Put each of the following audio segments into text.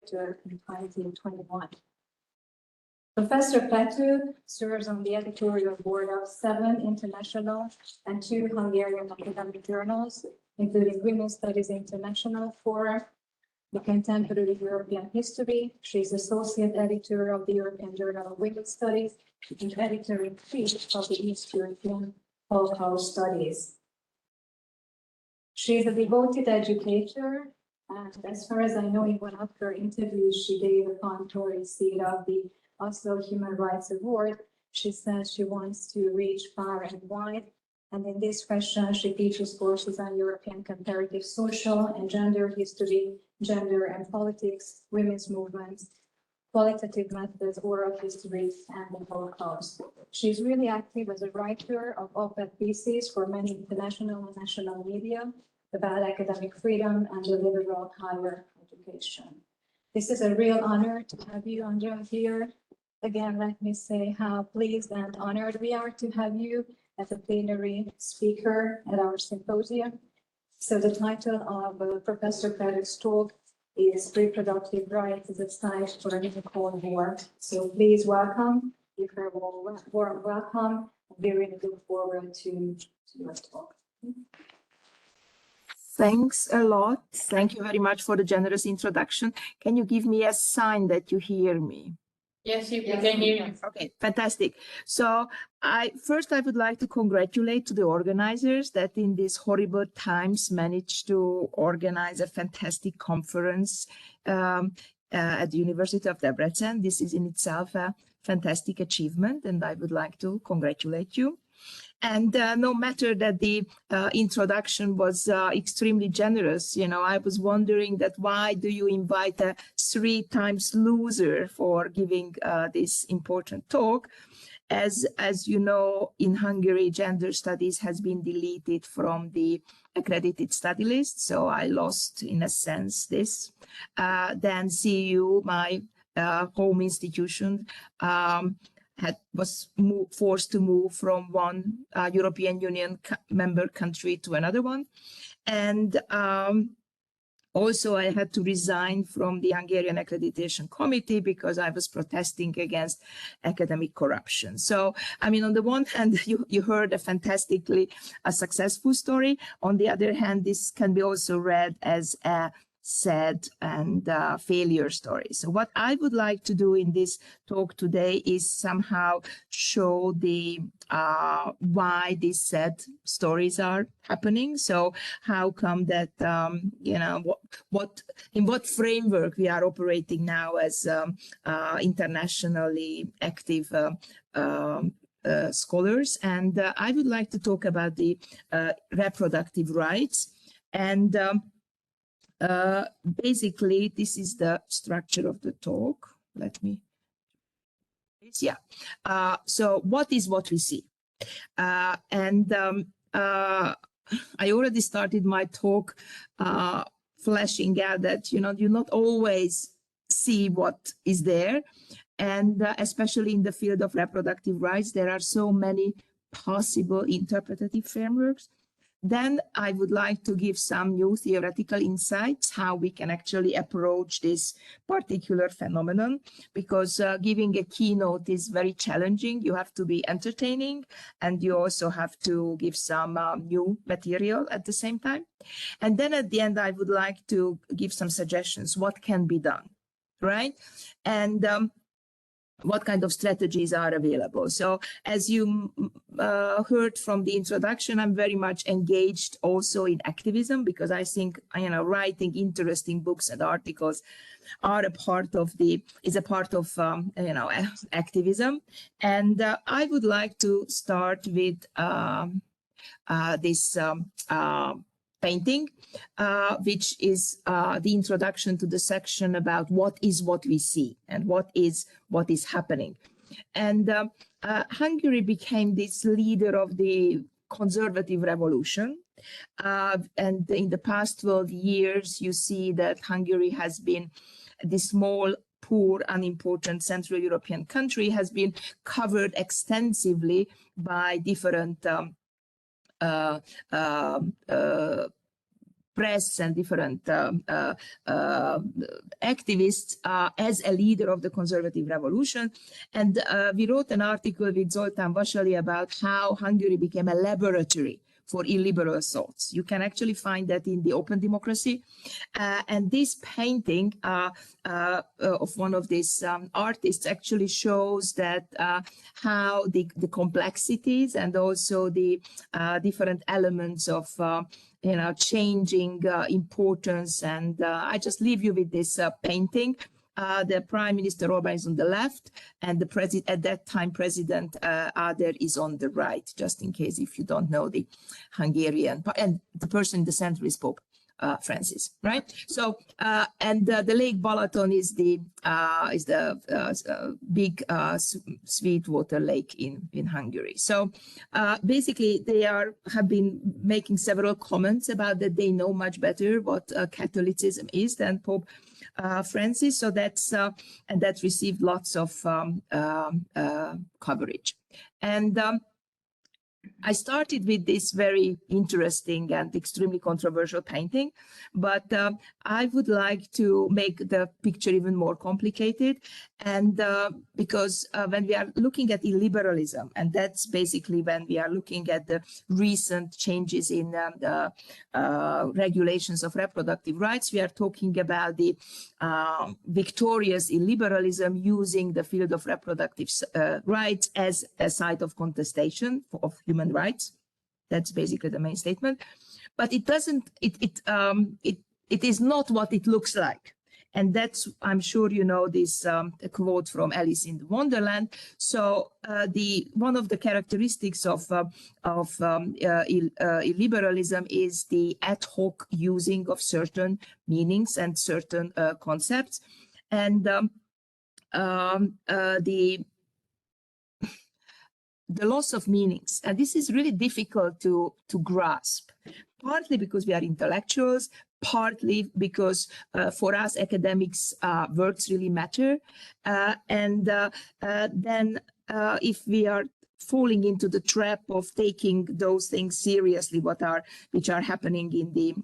in 2021. Professor Pető serves on the editorial board of 7 international and 2 Hungarian academic journals, including Women's Studies International for the Contemporary European History. She's associate editor of the European Journal of Women's Studies and editor-in-chief of the East European Holocaust Studies. She is a devoted educator, and as far as I know, in one of her interviews she gave upon to receipt of the Oslo Human Rights Award, she says she wants to reach far and wide. And in this question, she teaches courses on European comparative social and gender history, gender and politics, women's movements, qualitative methods, oral history, and the Holocaust. She's really active as a writer of op-ed pieces for many international and national media about academic freedom and the liberal higher education. This is a real honor to have you, Andrea, here. Again, let me say how pleased and honored we are to have you as a plenary speaker at our symposium. So the title of Professor Pető's talk is Reproductive Rights as a Site for a New Cold War. So please welcome, give her a warm welcome. We really look forward to your talk. Thanks a lot. Thank you very much for the generous introduction. Can you give me a sign that you hear me? Yes, you can hear you. Okay, fantastic. So first I would like to congratulate to the organizers that in these horrible times managed to organize a fantastic conference at the University of Debrecen. This is in itself a fantastic achievement, and I would like to congratulate you. And no matter that the introduction was extremely generous, you know, I was wondering that why do you invite a 3 times loser for giving this important talk? As you know, in Hungary, gender studies has been deleted from the accredited study list. So I lost, in a sense, this. Then CEU, my home institution, was forced to move from one European Union member country to another one. And also I had to resign from the Hungarian Accreditation Committee because I was protesting against academic corruption. So, I mean, on the one hand, you heard a fantastically successful story. On the other hand, this can be also read as a sad and failure story. So what I would like to do in this talk today is somehow show the why these sad stories are happening. So how come that you know, in what framework we are operating now as internationally active scholars. And I would like to talk about the reproductive rights. And basically, this is the structure of the talk. Let me, yeah. So what is what we see? I already started my talk fleshing out that, you know, you not always see what is there. And especially in the field of reproductive rights, there are so many possible interpretative frameworks. Then I would like to give some new theoretical insights, how we can actually approach this particular phenomenon, because giving a keynote is very challenging. You have to be entertaining, and you also have to give some new material at the same time. And then at the end, I would like to give some suggestions, what can be done, right? And what kind of strategies are available. So as you heard from the introduction, I'm very much engaged also in activism, because I think, you know, writing interesting books and articles are a part of you know, activism. And I would like to start with this painting, which is the introduction to the section about what is what we see and what is happening. And Hungary became this leader of the conservative revolution. And in the past 12 years, you see that Hungary has been this small, poor, unimportant Central European country, has been covered extensively by different press and different activists as a leader of the conservative revolution. And we wrote an article with Zoltán Vasali about how Hungary became a laboratory for illiberal thoughts. You can actually find that in the Open Democracy. And this painting of one of these artists actually shows that how the complexities and also the different elements of changing importance. And I just leave you with this painting. The Prime Minister Orbán is on the left, and the president at that time, President Ader is on the right. Just in case if you don't know the Hungarian, and the person in the center is Pope Francis, right? So and the Lake Balaton is the big sweetwater lake in Hungary. So basically, they have been making several comments about that they know much better what Catholicism is than Pope Francis. So that's and that received lots of coverage. And I started with this very interesting and extremely controversial painting, but I would like to make the picture even more complicated. And because when we are looking at illiberalism, and that's basically when we are looking at the recent changes in the regulations of reproductive rights, we are talking about the victorious illiberalism using the field of reproductive rights as a site of contestation of human rights. That's basically the main statement, but it doesn't. It is not what it looks like, and that's, I'm sure you know this quote from Alice in Wonderland. So one of the characteristics of illiberalism is the ad hoc using of certain meanings and certain concepts, and the loss of meanings. And this is really difficult to grasp, partly because we are intellectuals, partly because for us academics words really matter. And then if we are falling into the trap of taking those things seriously, which are happening in the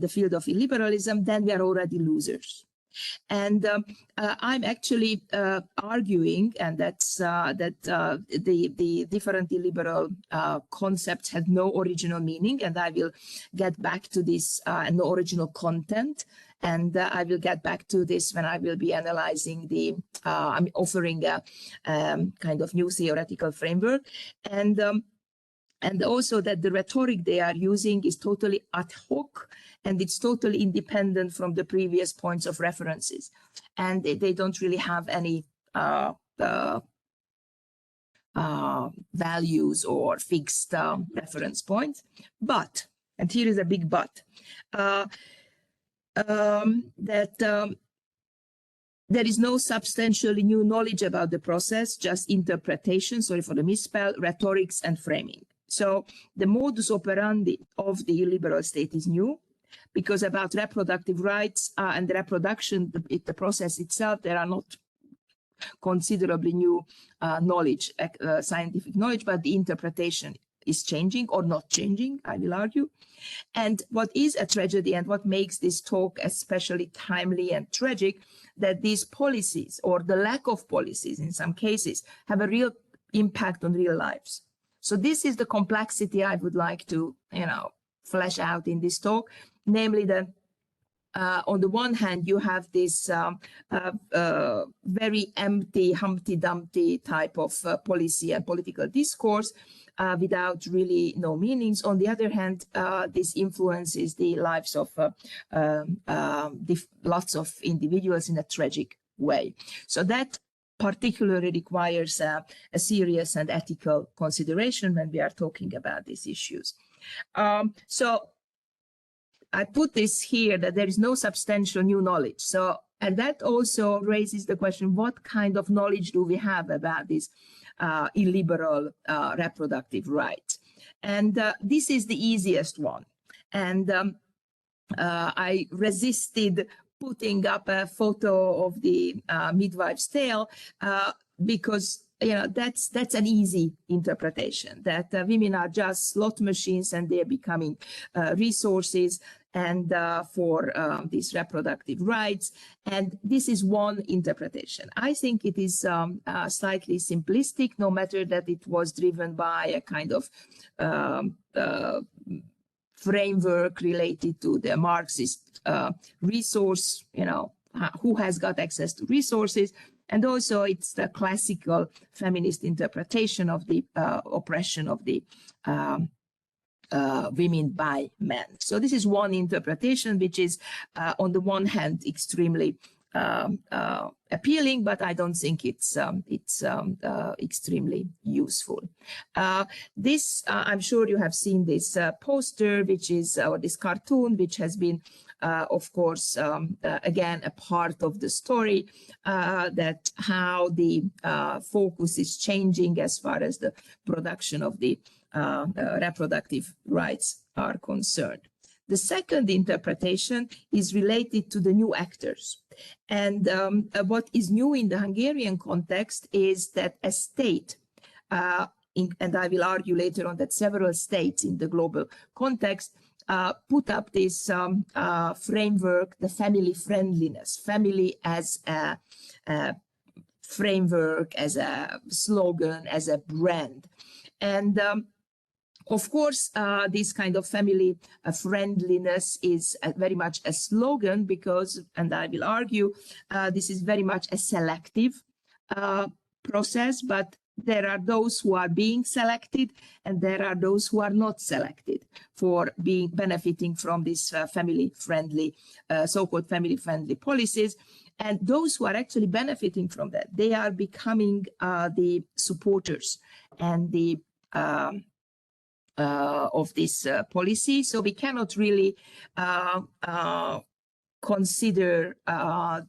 field of illiberalism, then we are already losers. And I'm actually arguing, and that's that the different illiberal concepts have no original meaning, and I will get back to this, no original content, and I will get back to this when I will be analyzing I'm offering a kind of new theoretical framework, and also that the rhetoric they are using is totally ad hoc, and it's totally independent from the previous points of references. And they don't really have any values or fixed reference points. But, and here is a big but, that there is no substantially new knowledge about the process, just interpretation, sorry for the misspell, rhetorics and framing. So the modus operandi of the illiberal state is new, because about reproductive rights and reproduction, the process itself, there are not considerably new knowledge, scientific knowledge, but the interpretation is changing or not changing, I will argue. And what is a tragedy and what makes this talk especially timely and tragic, that these policies or the lack of policies in some cases have a real impact on real lives. So this is the complexity I would like to, flesh out in this talk, namely that on the one hand, you have this very empty, Humpty Dumpty type of policy and political discourse without really no meanings. On the other hand, this influences the lives of lots of individuals in a tragic way. So that particularly requires a serious and ethical consideration when we are talking about these issues. So I put this here that there is no substantial new knowledge. So, and that also raises the question, what kind of knowledge do we have about this illiberal reproductive rights? And this is the easiest one. And I resisted putting up a photo of the midwife's tale because that's an easy interpretation, that women are just slot machines and they're becoming resources and for these reproductive rights. And this is one interpretation. I think it is slightly simplistic, no matter that it was driven by a kind of framework related to the Marxist resource, who has got access to resources. And also it's the classical feminist interpretation of the oppression of the women by men. So this is one interpretation, which is on the one hand extremely appealing, but I don't think it's extremely useful. This I'm sure you have seen this poster, which is or this cartoon, which has been of course again a part of the story, that how the focus is changing as far as the production of the reproductive rights are concerned. The second interpretation is related to the new actors. And what is new in the Hungarian context is that a state, and I will argue later on that several states in the global context put up this framework, the family friendliness, family as a framework, as a slogan, as a brand. And of course, this kind of family friendliness is very much a slogan because, and I will argue, this is very much a selective process, but there are those who are being selected and there are those who are not selected for benefiting from these family friendly, so-called family friendly policies. And those who are actually benefiting from that, they are becoming the supporters and the of this policy. So we cannot really consider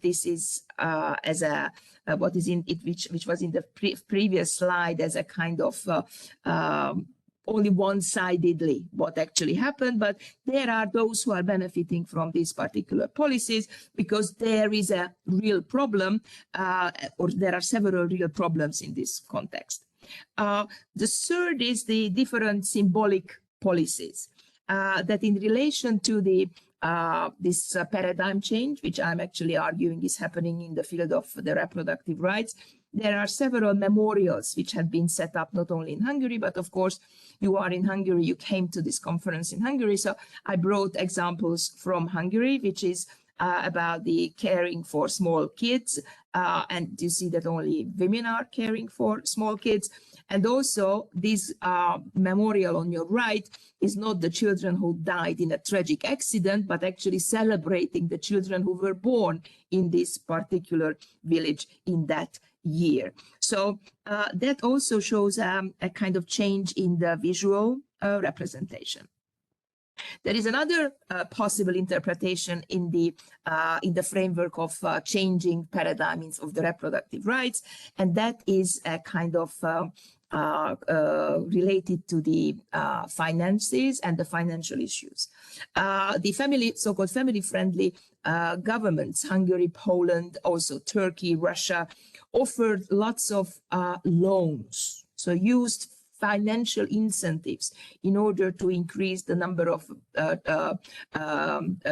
this is as a what is in it, which was in the previous slide, as a kind of only one-sidedly what actually happened, but there are those who are benefiting from these particular policies because there is a real problem, or there are several real problems in this context. The third is the different symbolic policies that in relation to the this paradigm change, which I'm actually arguing is happening in the field of the reproductive rights. There are several memorials which have been set up not only in Hungary, but of course you are in Hungary, you came to this conference in Hungary. So I brought examples from Hungary, which is about the caring for small kids. And you see that only women are caring for small kids. And also this memorial on your right is not the children who died in a tragic accident, but actually celebrating the children who were born in this particular village in that year. So that also shows a kind of change in the visual representation. There is another possible interpretation in the framework of changing paradigms of the reproductive rights, and that is a kind of related to the finances and the financial issues. The so-called family-friendly governments, Hungary, Poland, also Turkey, Russia, offered lots of loans, so used financial incentives in order to increase the number of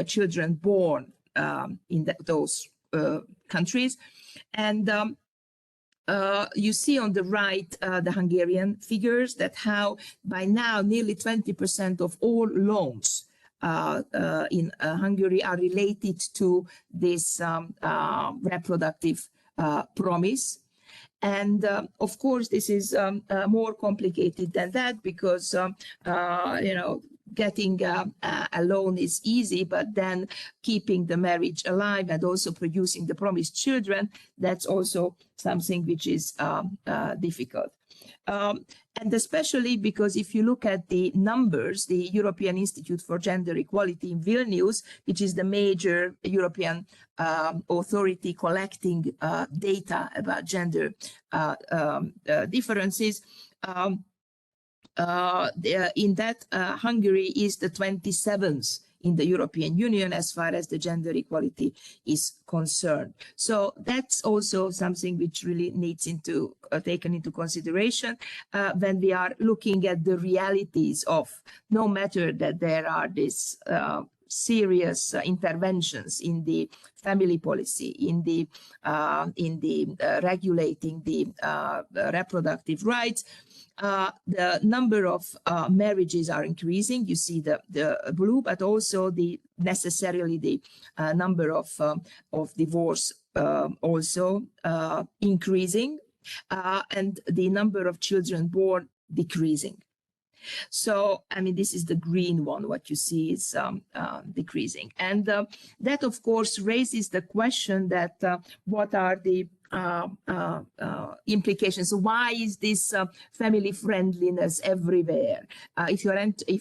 children born in those countries. And you see on the right the Hungarian figures, that how by now nearly 20% of all loans in Hungary are related to this reproductive promise. And of course, this is more complicated than that, because getting a loan is easy, but then keeping the marriage alive and also producing the promised children, that's also something which is difficult. And especially because if you look at the numbers, the European Institute for Gender Equality in Vilnius, which is the major European authority collecting data about gender differences, in that Hungary is the 27th in the European Union as far as the gender equality is concerned. So that's also something which really needs into taken into consideration when we are looking at the realities of, no matter that there are these serious interventions in the family policy, in the regulating the reproductive rights. The number of marriages are increasing. You see the blue, but also necessarily the number of divorce also increasing, and the number of children born decreasing. So, I mean, this is the green one. What you see is decreasing. And that, of course, raises the question that what are the implications? So why is this family friendliness everywhere? If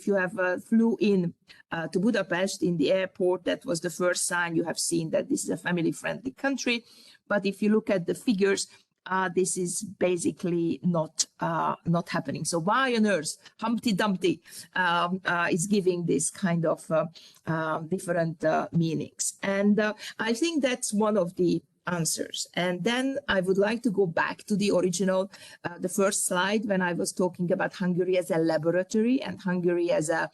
you have flew in to Budapest in the airport, that was the first sign you have seen that this is a family friendly country. But if you look at the figures, this is basically not happening. So why on earth Humpty Dumpty is giving this kind of different meanings? And I think that's one of the answers. And then I would like to go back to the original, the first slide, when I was talking about Hungary as a laboratory and Hungary as a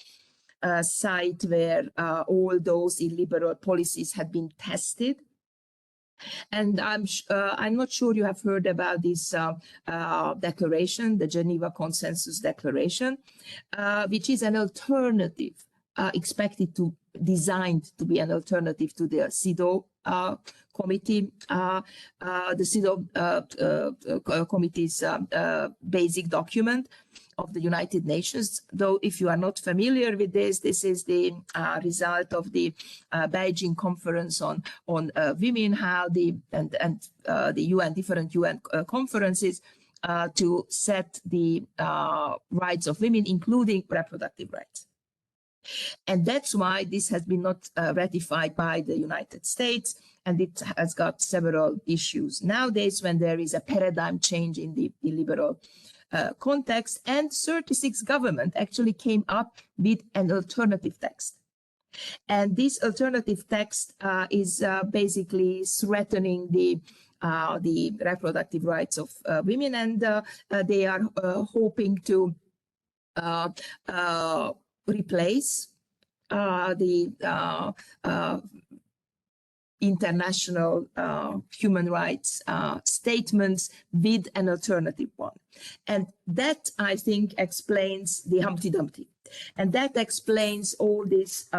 site where all those illiberal policies had been tested. And I'm not sure you have heard about this declaration, the Geneva Consensus Declaration, which is an alternative, designed to be an alternative to the CEDAW committee, the CEDAW committee's basic document of the United Nations. Though if you are not familiar with this, this is the result of the Beijing conference on women, how the UN, different UN conferences to set the rights of women, including reproductive rights. And that's why this has been not ratified by the United States, and it has got several issues nowadays when there is a paradigm change in the illiberal context, and 36 government actually came up with an alternative text. And this alternative text is basically threatening the reproductive rights of women, and they are hoping to replace the international human rights statements with an alternative one. And that, I think, explains the Humpty Dumpty. And that explains all these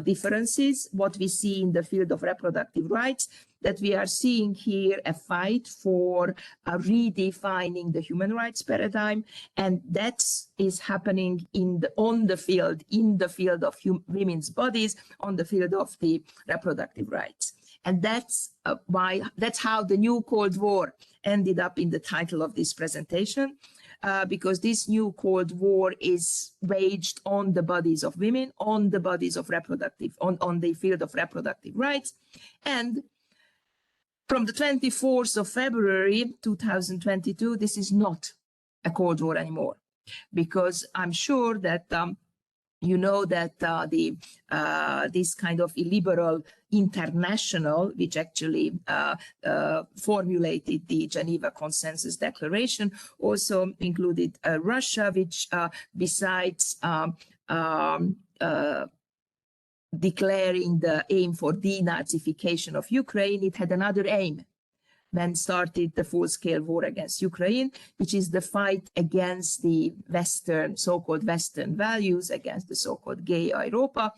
differences, what we see in the field of reproductive rights, that we are seeing here a fight for redefining the human rights paradigm. And that is happening on the field of women's bodies, on the field of the reproductive rights. And that's how the new Cold War ended up in the title of this presentation. Because this new Cold War is waged on the bodies of women, on the bodies of on the field of reproductive rights. And from the 24th of February 2022, this is not a Cold War anymore, because I'm sure that you know that this kind of illiberal international, which actually formulated the Geneva Consensus Declaration, also included Russia, which besides declaring the aim for denazification of Ukraine, it had another aim when started the full-scale war against Ukraine, which is the fight against the Western, so-called Western values, against the so-called gay Europa,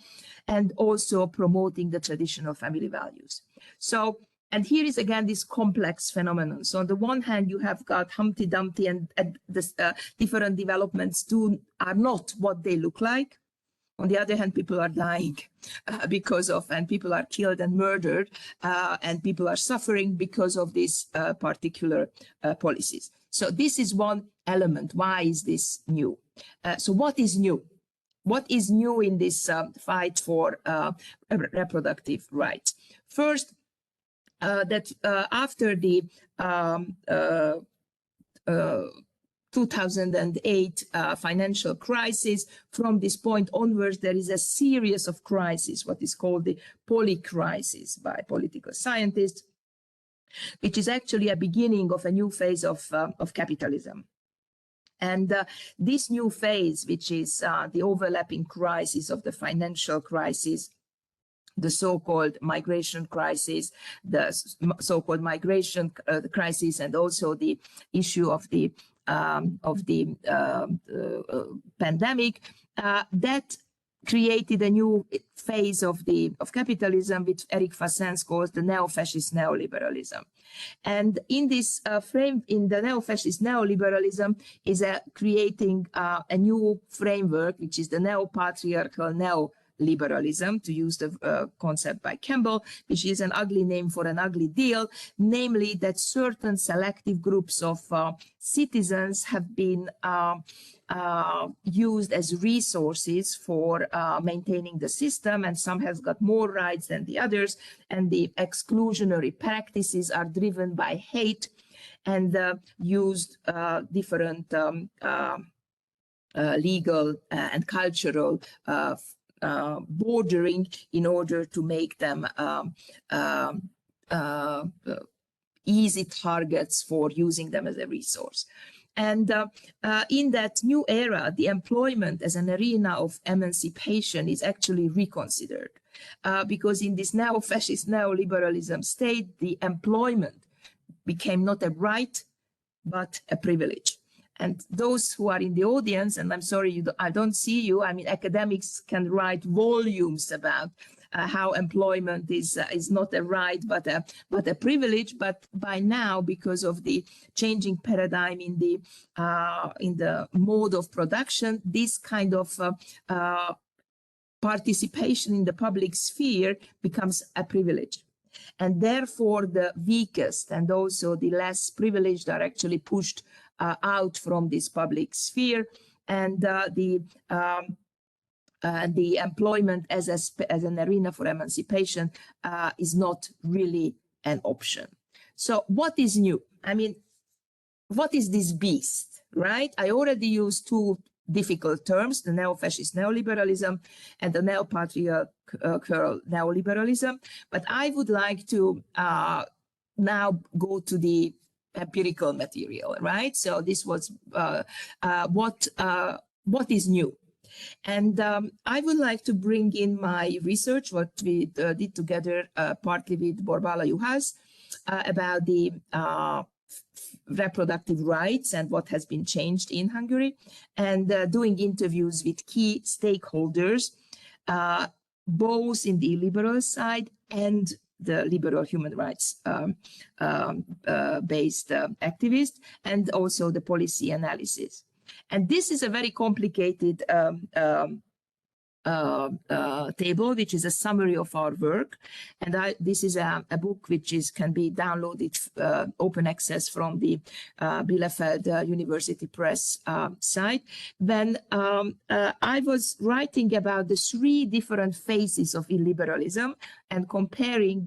and also promoting the traditional family values. So, and here is again this complex phenomenon. So on the one hand, you have got Humpty Dumpty, and the different developments are not what they look like. On the other hand, people are dying and people are killed and murdered, and people are suffering because of these particular policies. So this is one element. Why is this new? So what is new? What is new in this fight for reproductive rights? First, that after the 2008 financial crisis. From this point onwards, there is a series of crises, what is called the polycrisis by political scientists, which is actually a beginning of a new phase of capitalism. And this new phase, which is the overlapping crisis of the financial crisis, the so-called migration crisis, the so-called migration crisis, and also the issue of the pandemic, that created a new phase of capitalism, which Eric Fassens calls the neo-fascist neoliberalism. And in this frame, in the neo-fascist neoliberalism, is creating a new framework, which is the neo-patriarchal neoliberalism, to use the concept by Campbell, which is an ugly name for an ugly deal, namely that certain selective groups of citizens have been used as resources for maintaining the system, and some has got more rights than the others, and the exclusionary practices are driven by hate and used different legal and cultural bordering in order to make them easy targets for using them as a resource. And in that new era, the employment as an arena of emancipation is actually reconsidered, because in this neo-fascist neoliberalism state, the employment became not a right, but a privilege. And those who are in the audience, and I'm sorry, I don't see you, I mean, academics can write volumes about how employment is not a right, but a privilege. But by now, because of the changing paradigm in the mode of production, this kind of participation in the public sphere becomes a privilege. And therefore, the weakest and also the less privileged are actually pushed out from this public sphere, and the employment as an arena for emancipation is not really an option. So what is new? I mean, what is this beast, right? I already used two difficult terms, the neo-fascist neoliberalism and the neo-patriarchal neoliberalism, but I would like to now go to the empirical material, right? So this was what is new. And I would like to bring in my research, what we did together, partly with Borbála Juhász, about the reproductive rights and what has been changed in Hungary, and doing interviews with key stakeholders, both in the liberal side and the liberal human rights based activists, and also the policy analysis. And this is a very complicated table, which is a summary of our work. And this is a book which can be downloaded open access from the Bielefeld University Press site. Then I was writing about the three different phases of illiberalism and comparing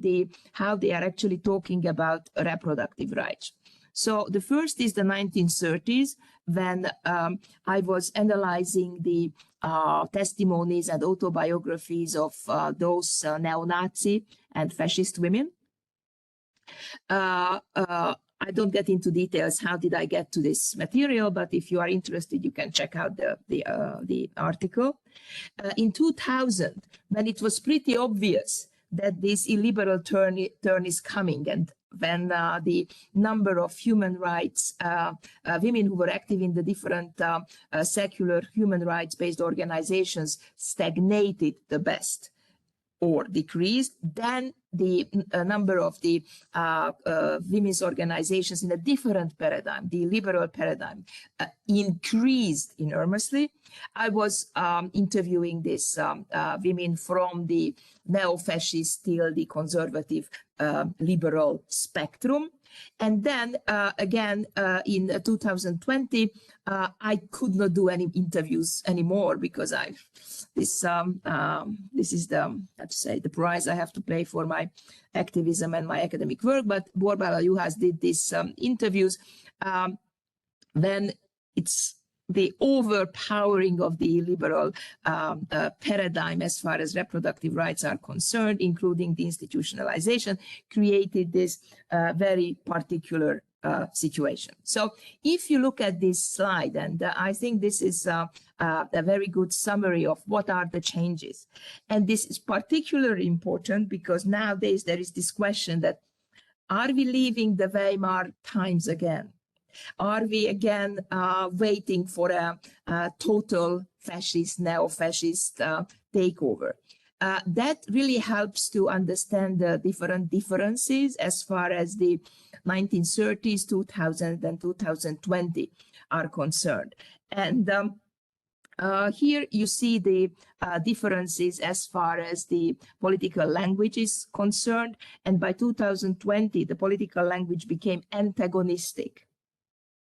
how they are actually talking about reproductive rights. So the first is the 1930s, when I was analyzing the testimonies and autobiographies of those neo-Nazi and fascist women. I don't get into details how did I get to this material, but if you are interested, you can check out the article. In 2000, when it was pretty obvious that this illiberal turn is coming, and when the number of human rights women who were active in the different secular human rights-based organizations stagnated the best or decreased, then the number of the women's organizations in a different paradigm, the liberal paradigm, increased enormously. I was interviewing these women from the neo-fascist till the conservative liberal spectrum. And then again, in 2020, I could not do any interviews anymore because this is the price I have to pay for my activism and my academic work. But Borbála Juhász did these interviews when it's the overpowering of the liberal paradigm as far as reproductive rights are concerned, including the institutionalization, created this very particular situation. So if you look at this slide, and I think this is a very good summary of what are the changes. And this is particularly important because nowadays there is this question that, are we leaving the Weimar times again? Are we again waiting for a total fascist, neo-fascist takeover? That really helps to understand the different differences as far as the 1930s, 2000 and 2020 are concerned. And here you see the differences as far as the political language is concerned. And by 2020, the political language became antagonistic.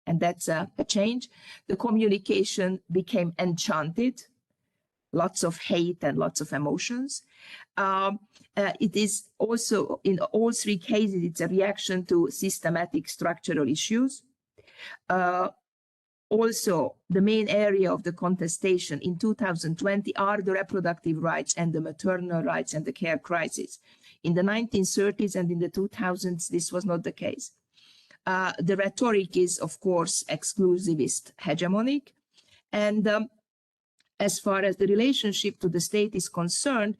And that's a change. The communication became enchanted, lots of hate and lots of emotions. It is also, in all three cases, it's a reaction to systematic structural issues. Also, the main area of the contestation in 2020 are the reproductive rights and the maternal rights and the care crisis. In the 1930s and in the 2000s, this was not the case. The rhetoric is, of course, exclusivist, hegemonic. And as far as the relationship to the state is concerned,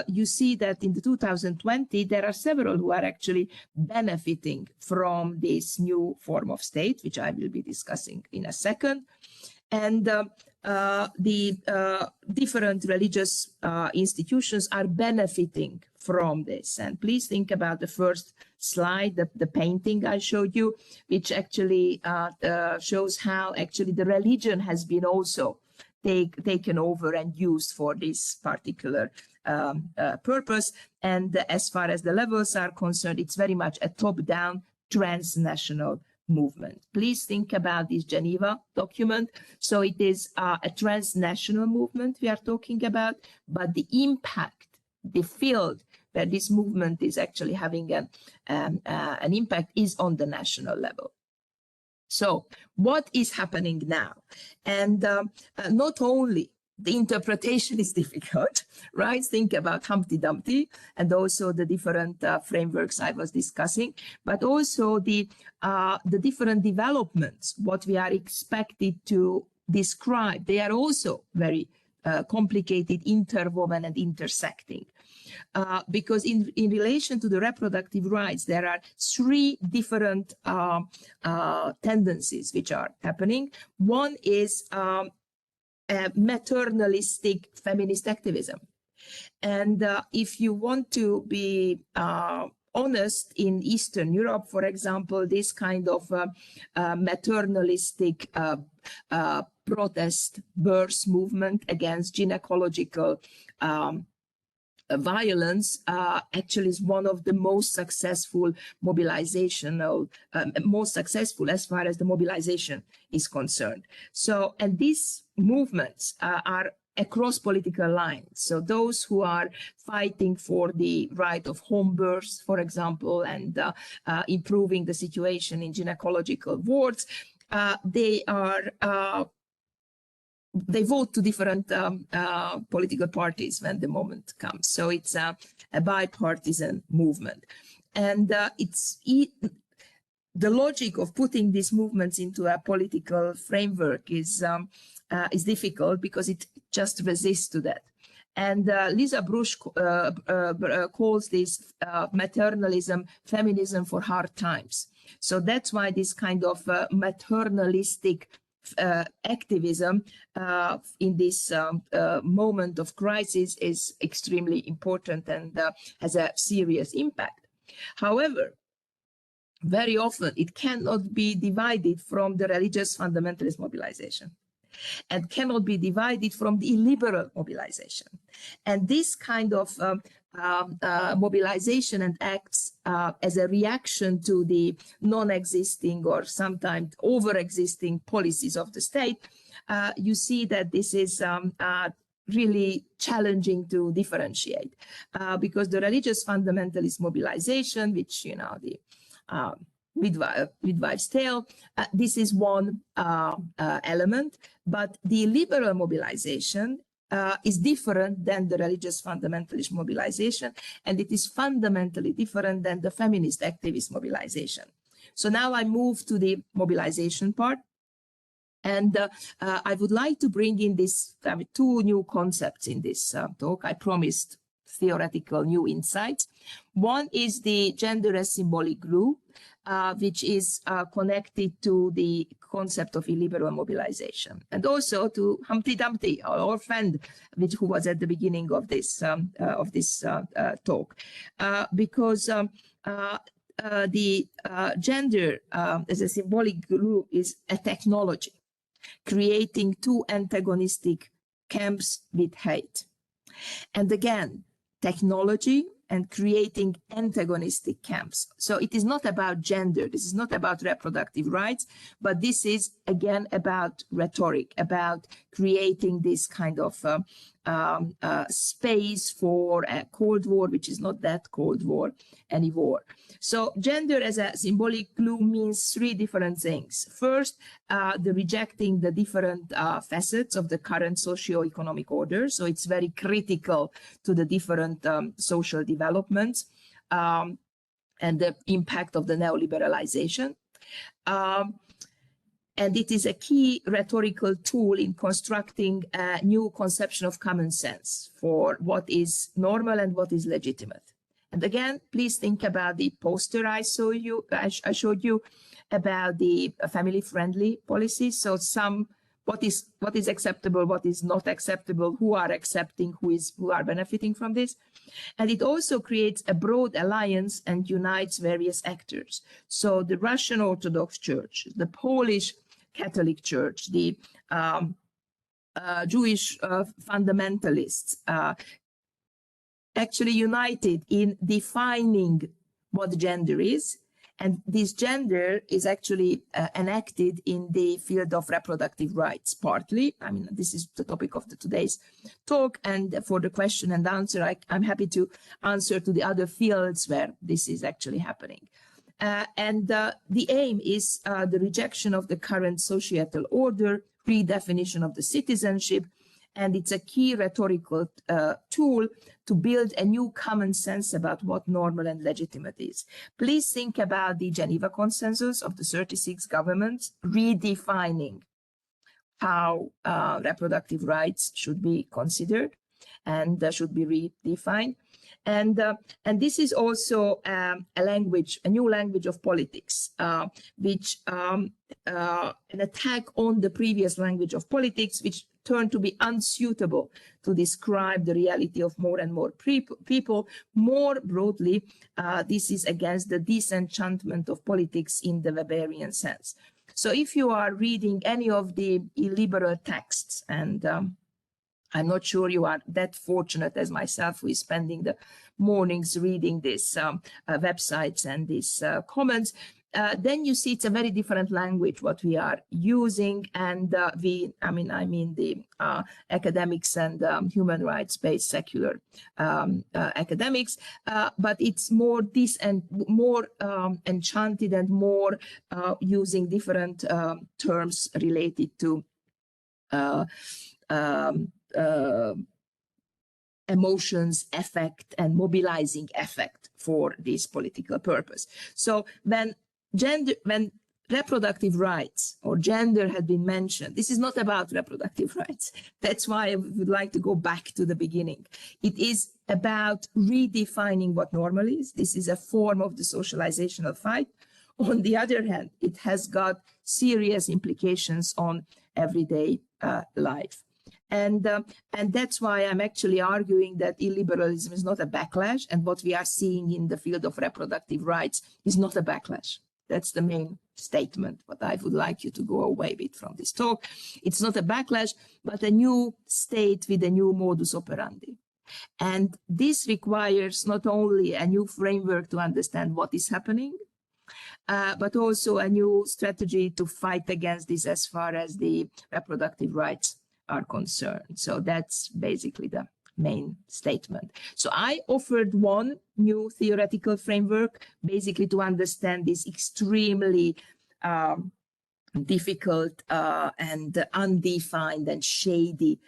you see that in the 2020, there are several who are actually benefiting from this new form of state, which I will be discussing in a second. And the different religious institutions are benefiting from this. And please think about the first slide, the painting I showed you, which actually shows how actually the religion has been also taken over and used for this particular purpose. And as far as the levels are concerned, it's very much a top-down transnational movement. Please think about this Geneva document. So it is a transnational movement we are talking about, but the impact, the field where this movement is actually having an impact is on the national level. So what is happening now? And not only the interpretation is difficult, right? Think about Humpty Dumpty and also the different frameworks I was discussing, but also the different developments, what we are expected to describe, they are also very complicated, interwoven and intersecting. Because in relation to the reproductive rights, there are three different tendencies which are happening. One is maternalistic feminist activism. And if you want to be honest, in Eastern Europe, for example, this kind of maternalistic protest birth movement against gynecological violence actually is one of the most successful mobilizational, most successful as far as the mobilization is concerned. So, and these movements are across political lines. So those who are fighting for the right of home births, for example, and improving the situation in gynecological wards, they vote to different political parties when the moment comes. So it's a bipartisan movement. And the logic of putting these movements into a political framework is difficult because it just resists to that. And Lisa Bruce calls this maternalism, feminism for hard times. So that's why this kind of maternalistic activism in this moment of crisis is extremely important and has a serious impact. However, very often it cannot be divided from the religious fundamentalist mobilization and cannot be divided from the illiberal mobilization. And this kind of mobilization and acts as a reaction to the non-existing or sometimes over-existing policies of the state, you see that this is really challenging to differentiate because the religious fundamentalist mobilization, which, you know, the midwife's tale. This is one element, but the liberal mobilization is different than the religious fundamentalist mobilization, and it is fundamentally different than the feminist activist mobilization. So now I move to the mobilization part, and I would like to bring in this two new concepts in this talk. I promised theoretical new insights. One is the gender as symbolic glue, which is connected to the concept of illiberal mobilization, and also to Humpty Dumpty, our friend, who was at the beginning of this talk, because the gender as a symbolic glue is a technology, creating two antagonistic camps with hate. And again, technology and creating antagonistic camps. So it is not about gender, this is not about reproductive rights, but this is again about rhetoric, about creating this kind of space for a Cold War, which is not that Cold War anymore. So gender as a symbolic glue means three different things. First, the rejecting the different facets of the current socio-economic order. So it's very critical to the different social developments and the impact of the neoliberalization. And it is a key rhetorical tool in constructing a new conception of common sense for what is normal and what is legitimate. And again, please think about the poster I showed you about the family-friendly policies. So what is acceptable, what is not acceptable, who are accepting, who are benefiting from this. And it also creates a broad alliance and unites various actors. So the Russian Orthodox Church, the Polish Catholic Church, the Jewish fundamentalists, actually united in defining what gender is. And this gender is actually enacted in the field of reproductive rights, partly. I mean, this is the topic of today's talk. And for the question and answer, I'm happy to answer to the other fields where this is actually happening. And the aim is the rejection of the current societal order, redefinition of the citizenship, and it's a key rhetorical tool to build a new common sense about what normal and legitimate is. Please think about the Geneva Consensus of the 36 governments redefining how reproductive rights should be considered and should be redefined. And this is also a new language of politics, which an attack on the previous language of politics, which turned to be unsuitable to describe the reality of more and more people. More broadly, this is against the disenchantment of politics in the Weberian sense. So if you are reading any of the illiberal texts, and I'm not sure you are that fortunate as myself, who is spending the mornings reading these websites and these comments, then you see it's a very different language what we are using, and I mean the academics and human rights-based secular academics, but it's more enchanted and more using different terms related to emotions, affect, and mobilizing affect for this political purpose. So when reproductive rights or gender had been mentioned, this is not about reproductive rights. That's why I would like to go back to the beginning. It is about redefining what normal is. This is a form of the socializational fight. On the other hand, it has got serious implications on everyday life. And that's why I'm actually arguing that illiberalism is not a backlash, and what we are seeing in the field of reproductive rights is not a backlash. That's the main statement, what I would like you to go away with from this talk. It's not a backlash, but a new state with a new modus operandi. And this requires not only a new framework to understand what is happening, but also a new strategy to fight against this as far as the reproductive rights are concerned. So that's basically the main statement. So I offered one new theoretical framework, basically to understand this extremely difficult and undefined and shady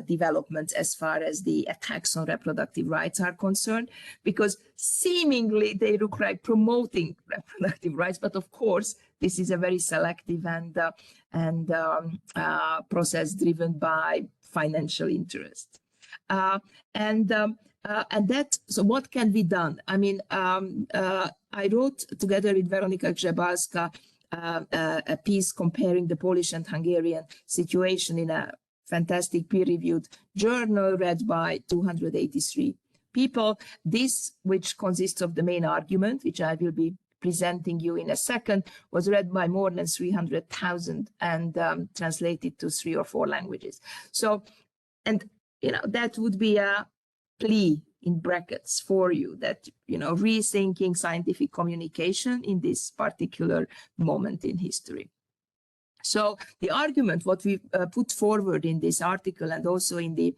developments as far as the attacks on reproductive rights are concerned, because seemingly they look like promoting reproductive rights, but of course this is a very selective and process driven by financial interest. And that, so what can be done? I mean, I wrote together with Weronika Grzebalska a piece comparing the Polish and Hungarian situation in a fantastic peer-reviewed journal read by 283 people. This, which consists of the main argument, which I will be presenting you in a second, was read by more than 300,000 and translated to 3 or 4 languages. So, and you know, that would be a plea in brackets for you that, you know, rethinking scientific communication in this particular moment in history. So the argument, what we put forward in this article and also in the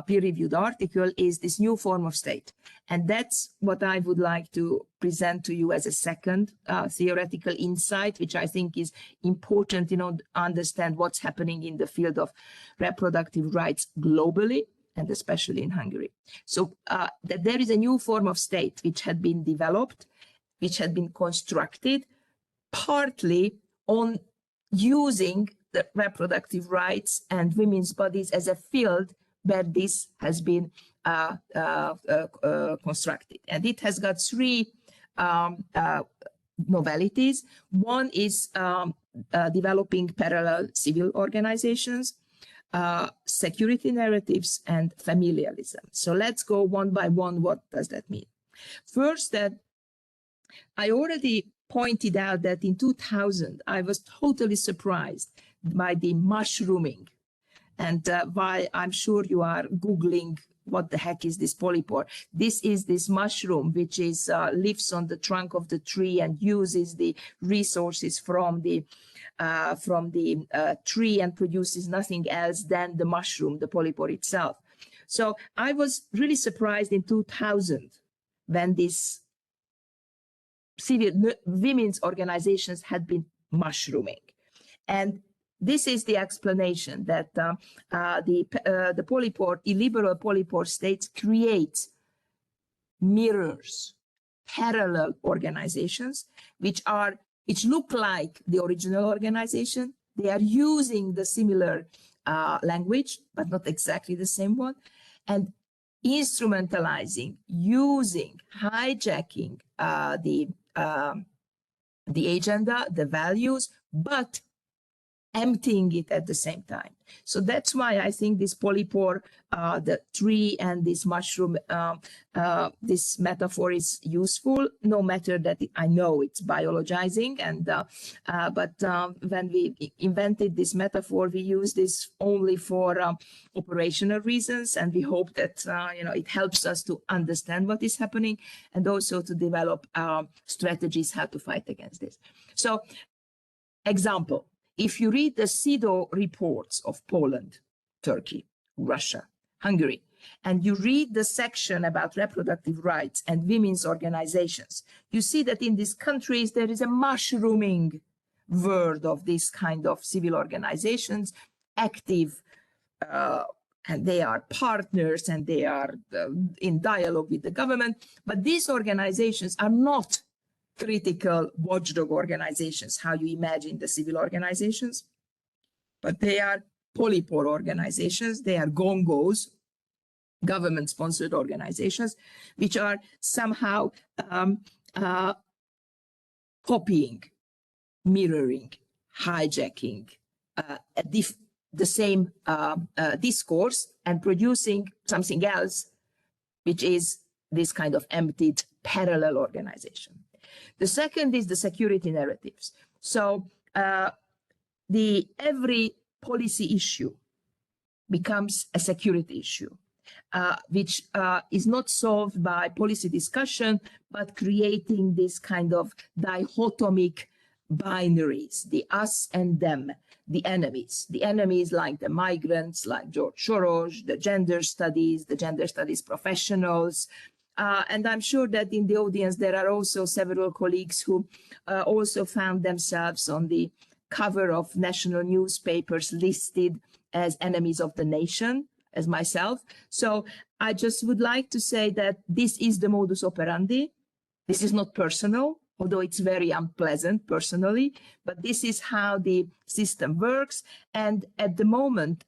peer-reviewed article, is this new form of state. And that's what I would like to present to you as a second theoretical insight, which I think is important, you know, to understand what's happening in the field of reproductive rights globally, and especially in Hungary. So that there is a new form of state which had been developed, which had been constructed partly on using the reproductive rights and women's bodies as a field where this has been constructed. And it has got 3 novelties. One is developing parallel civil organizations, security narratives, and familialism. So let's go one by one. What does that mean? First, that I already pointed out that in 2000, I was totally surprised by the mushrooming. And why I'm sure you are Googling what the heck is this polypore. This is this mushroom which is lives on the trunk of the tree and uses the resources from the tree and produces nothing else than the mushroom, the polypore itself. So I was really surprised in 2000 when these civil women's organizations had been mushrooming. And this is the explanation that the polypore, illiberal polypore states create mirrors, parallel organizations, which look like the original organization. They are using the similar language, but not exactly the same one, and instrumentalizing, using, hijacking the agenda, the values, but emptying it at the same time. So that's why I think this polypore, the tree and this mushroom, this metaphor is useful, no matter that I know it's biologizing. And but when we invented this metaphor, we used this only for operational reasons, and we hope that you know, it helps us to understand what is happening and also to develop strategies how to fight against this. So, example. If you read the CEDAW reports of Poland, Turkey, Russia, Hungary, and you read the section about reproductive rights and women's organizations, you see that in these countries there is a mushrooming world of this kind of civil organizations, active, and they are partners and they are in dialogue with the government. But these organizations are not critical watchdog organizations, how you imagine the civil organizations, but they are polypore organizations, they are gongos, government-sponsored organizations, which are somehow copying, mirroring, hijacking the same discourse and producing something else, which is this kind of emptied parallel organization. The second is the security narratives. So every policy issue becomes a security issue, which is not solved by policy discussion, but creating this kind of dichotomic binaries, the us and them, the enemies. The enemies like the migrants, like George Soros, the gender studies professionals. And I'm sure that in the audience, there are also several colleagues who also found themselves on the cover of national newspapers listed as enemies of the nation, as myself. So I just would like to say that this is the modus operandi. This is not personal, although it's very unpleasant personally, but this is how the system works. And at the moment,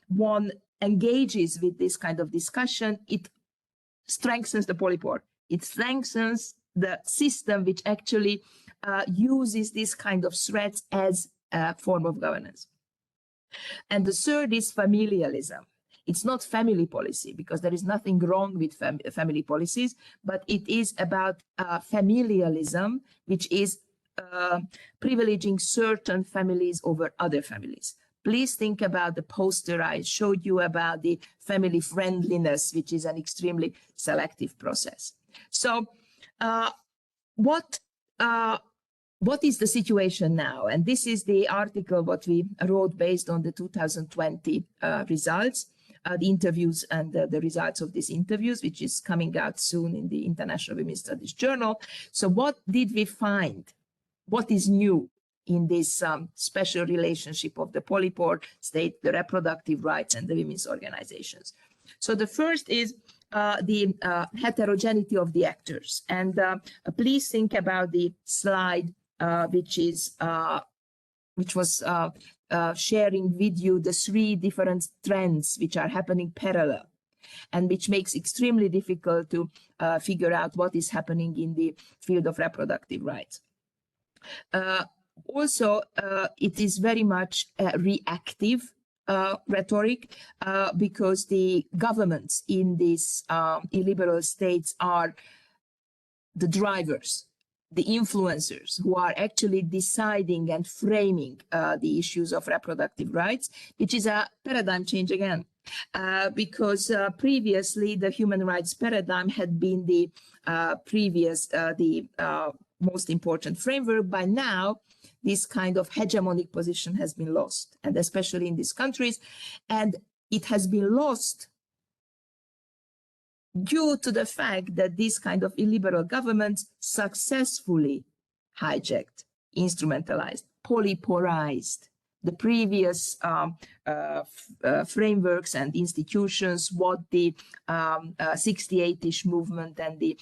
one engages with this kind of discussion, it strengthens the polypore. It strengthens the system which actually uses this kind of threats as a form of governance. And the third is familialism. It's not family policy, because there is nothing wrong with family policies, but it is about familialism, which is privileging certain families over other families. Please think about the poster I showed you about the family friendliness, which is an extremely selective process. So what is the situation now? And this is the article what we wrote based on the 2020 results, the interviews and the results of these interviews, which is coming out soon in the International Women's Studies Journal. So what did we find? What is new in this special relationship of the polypore state, the reproductive rights, and the women's organizations? So the first is the heterogeneity of the actors. And please think about the slide which was sharing with you the three different trends which are happening parallel, and which makes extremely difficult to figure out what is happening in the field of reproductive rights. Also, it is very much reactive rhetoric, because the governments in these illiberal states are the drivers, the influencers who are actually deciding and framing the issues of reproductive rights, which is a paradigm change again. Because previously the human rights paradigm had been the most important framework. By now, this kind of hegemonic position has been lost, and especially in these countries. And it has been lost due to the fact that this kind of illiberal governments successfully hijacked, instrumentalized, polyporized the previous frameworks and institutions, what the 68-ish movement and the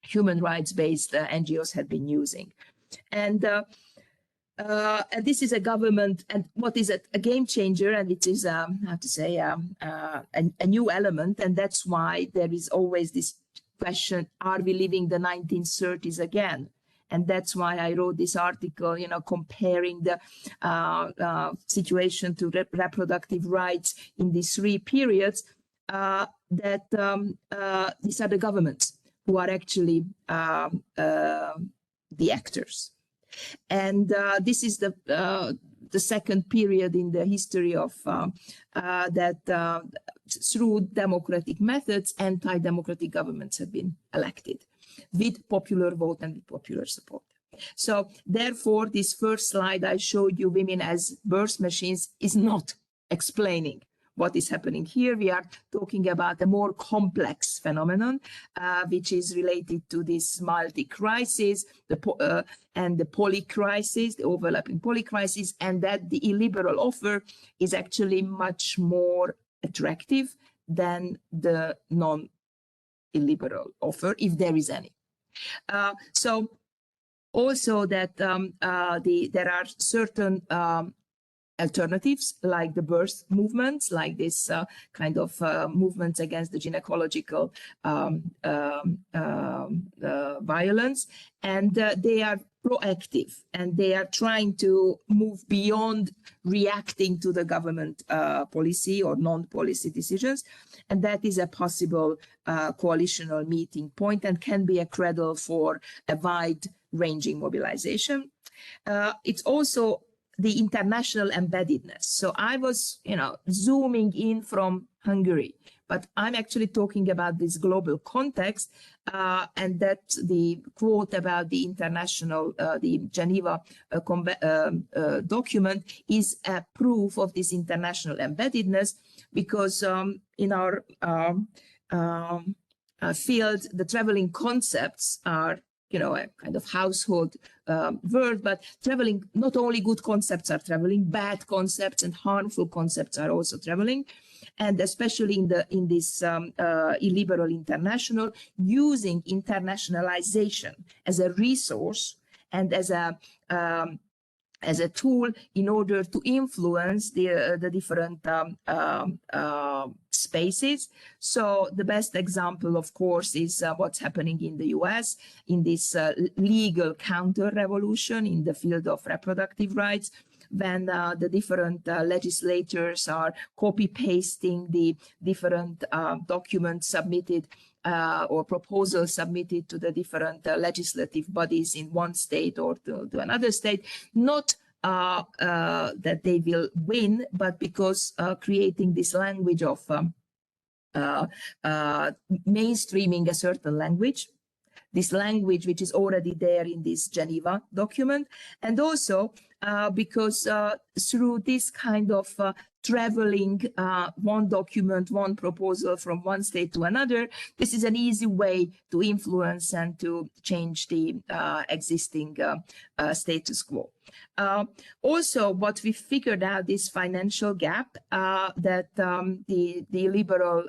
human rights-based NGOs had been using. And this is a government, and what is a game changer, and it is, how to say, a new element, and that's why there is always this question, are we living the 1930s again? And that's why I wrote this article, comparing the situation to reproductive rights in these three periods, that these are the governments who are actually the actors. And this is the second period in the history of that through democratic methods, anti-democratic governments have been elected with popular vote and with popular support. So therefore, this first slide I showed you, women as birth machines, is not explaining what is happening here. We are talking about a more complex phenomenon, which is related to this multi-crisis and the polycrisis, the overlapping polycrisis, and that the illiberal offer is actually much more attractive than the non-illiberal offer, if there is any. So also that there are certain alternatives, like the birth movements, like this kind of movements against the gynecological violence, and they are proactive, and they are trying to move beyond reacting to the government policy or non-policy decisions, and that is a possible coalitional meeting point and can be a cradle for a wide-ranging mobilization. It's also the international embeddedness. So I was, zooming in from Hungary, but I'm actually talking about this global context, and that the quote about the international, the Geneva document is a proof of this international embeddedness, because in our field, the traveling concepts are, you know, a kind of household word, but traveling, not only good concepts are traveling, bad concepts and harmful concepts are also traveling. And especially in this illiberal international, using internationalization as a resource and as a tool in order to influence the different spaces. So the best example, of course, is what's happening in the US in this legal counter-revolution in the field of reproductive rights, when the different legislators are copy-pasting the different documents submitted or proposals submitted to the different legislative bodies in one state or to another state, not that they will win, but because creating this language of mainstreaming a certain language, this language which is already there in this Geneva document, and also because through this kind of traveling one document, one proposal from one state to another, this is an easy way to influence and to change the existing status quo. Also, what we figured out, this financial gap, that the liberal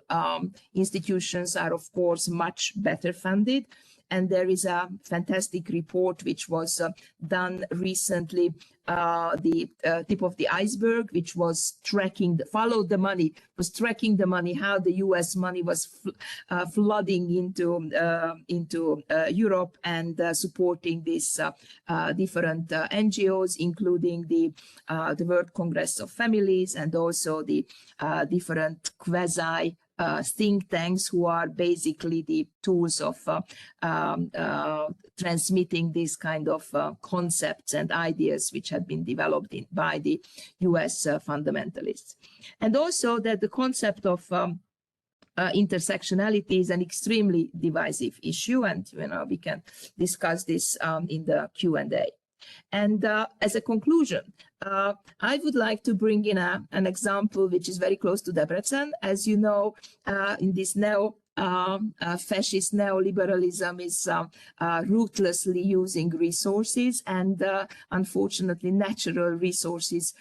institutions are, of course, much better funded. And there is a fantastic report which was done recently, the tip of the iceberg, which was tracking, followed the money, was tracking the money, how the US money was flooding into Europe and supporting these different NGOs, including the World Congress of Families and also the different quasi think tanks who are basically the tools of transmitting these kind of concepts and ideas which had been developed by the US fundamentalists. And also that the concept of intersectionality is an extremely divisive issue, and we can discuss this in the Q&A. And as a conclusion, I would like to bring in an example which is very close to Debrecen. As you know, in this fascist neoliberalism is ruthlessly using resources and unfortunately natural resources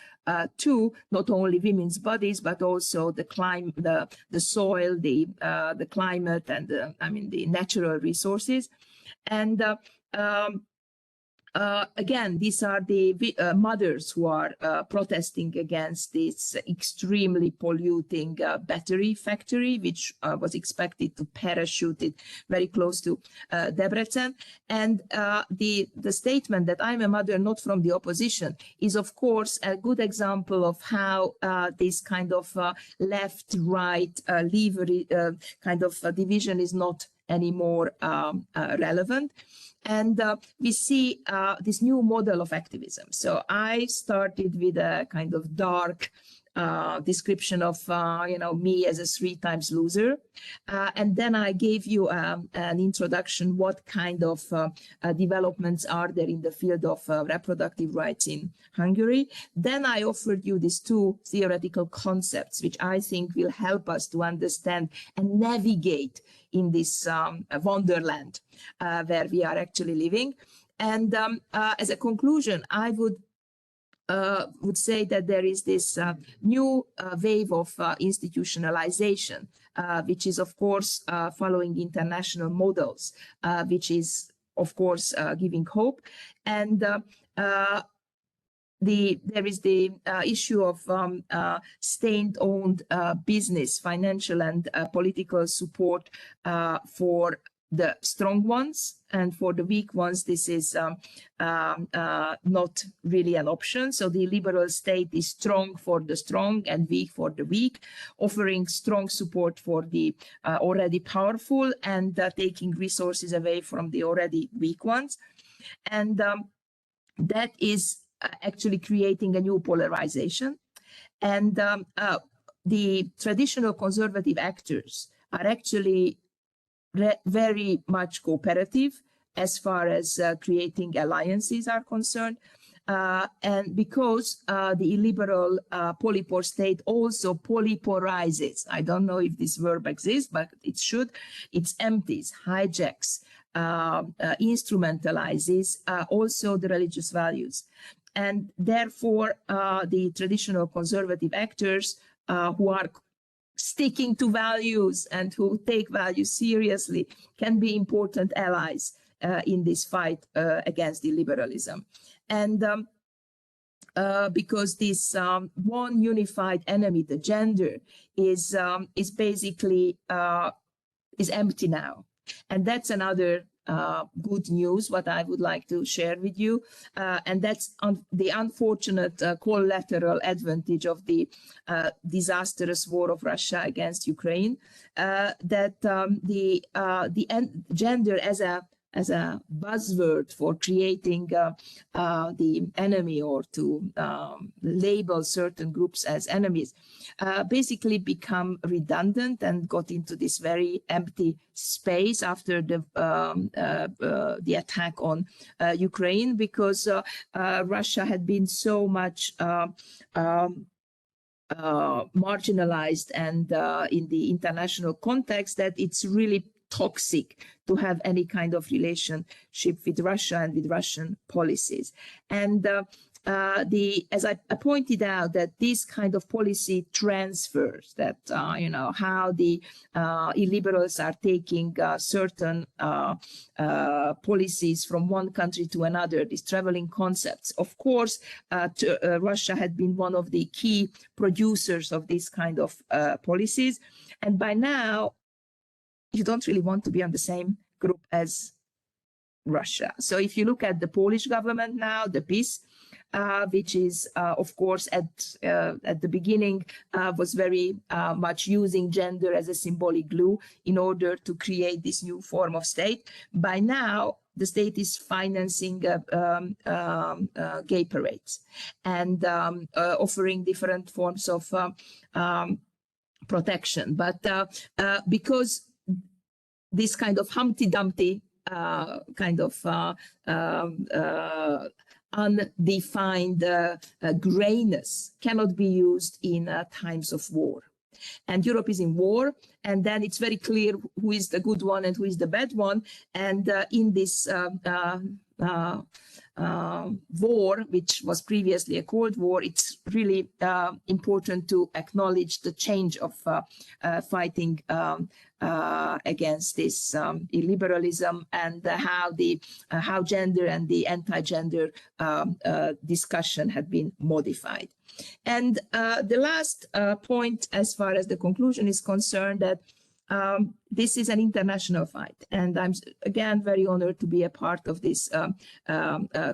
too, not only women's bodies, but also the soil, the climate, and the natural resources. And again, these are the mothers who are protesting against this extremely polluting battery factory, which was expected to parachute it very close to Debrecen. And the statement that I'm a mother not from the opposition is, of course, a good example of how this kind of left-right kind of division is not anymore relevant. And we see this new model of activism. So I started with a kind of dark description of me as a 3 times loser, and then I gave you an introduction what kind of developments are there in the field of reproductive rights in Hungary. Then I offered you these 2 theoretical concepts which I think will help us to understand and navigate in this wonderland where we are actually living. And as a conclusion, I would say that there is this new wave of institutionalization, which is, of course, following international models, which is, of course, giving hope. And there is the issue of state-owned business, financial and political support for the strong ones, and for the weak ones, this is not really an option. So the liberal state is strong for the strong and weak for the weak, offering strong support for the already powerful and taking resources away from the already weak ones. And that is actually creating a new polarization. And the traditional conservative actors are actually very much cooperative as far as creating alliances are concerned. And because the illiberal polypore state also polyporizes, I don't know if this verb exists, but it should, it empties, hijacks, instrumentalizes also the religious values. And therefore, the traditional conservative actors who are sticking to values and who take values seriously can be important allies in this fight against illiberalism. And because this one unified enemy, the gender, is basically is empty now. And that's another good news, what I would like to share with you. And that's the unfortunate collateral advantage of the disastrous war of Russia against Ukraine, that the gender as a buzzword for creating the enemy or to label certain groups as enemies, basically become redundant and got into this very empty space after the attack on Ukraine, because Russia had been so much marginalized and in the international context that it's really toxic to have any kind of relationship with Russia and with Russian policies. And as I pointed out, that this kind of policy transfers, that you know, how the illiberals are taking certain policies from one country to another, these traveling concepts. Of course, Russia had been one of the key producers of these kind of policies, and by now you don't really want to be on the same group as Russia. So if you look at the Polish government now, the PiS, which is, of course, at the beginning was very much using gender as a symbolic glue in order to create this new form of state. By now, the state is financing gay parades and offering different forms of protection. But because this kind of Humpty Dumpty kind of undefined grayness cannot be used in times of war. And Europe is in war, and then it's very clear who is the good one and who is the bad one. And in this war, which was previously a Cold War, it's really important to acknowledge the change of fighting against this illiberalism, and how gender and the anti-gender discussion had been modified. And the last point, as far as the conclusion is concerned, that this is an international fight, and I'm again very honored to be a part of this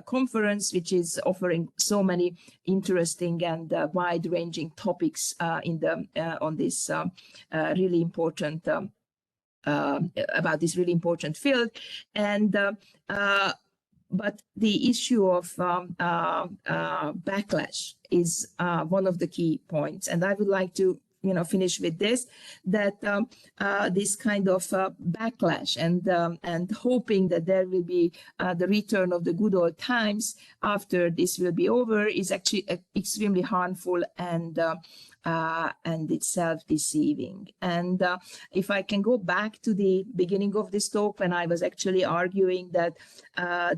conference, which is offering so many interesting and wide-ranging topics on this really important about this really important field. And but the issue of backlash is one of the key points, and I would like to finish with this, that this kind of backlash and hoping that there will be the return of the good old times after this will be over is actually extremely harmful and it's self-deceiving. And if I can go back to the beginning of this talk, when I was actually arguing that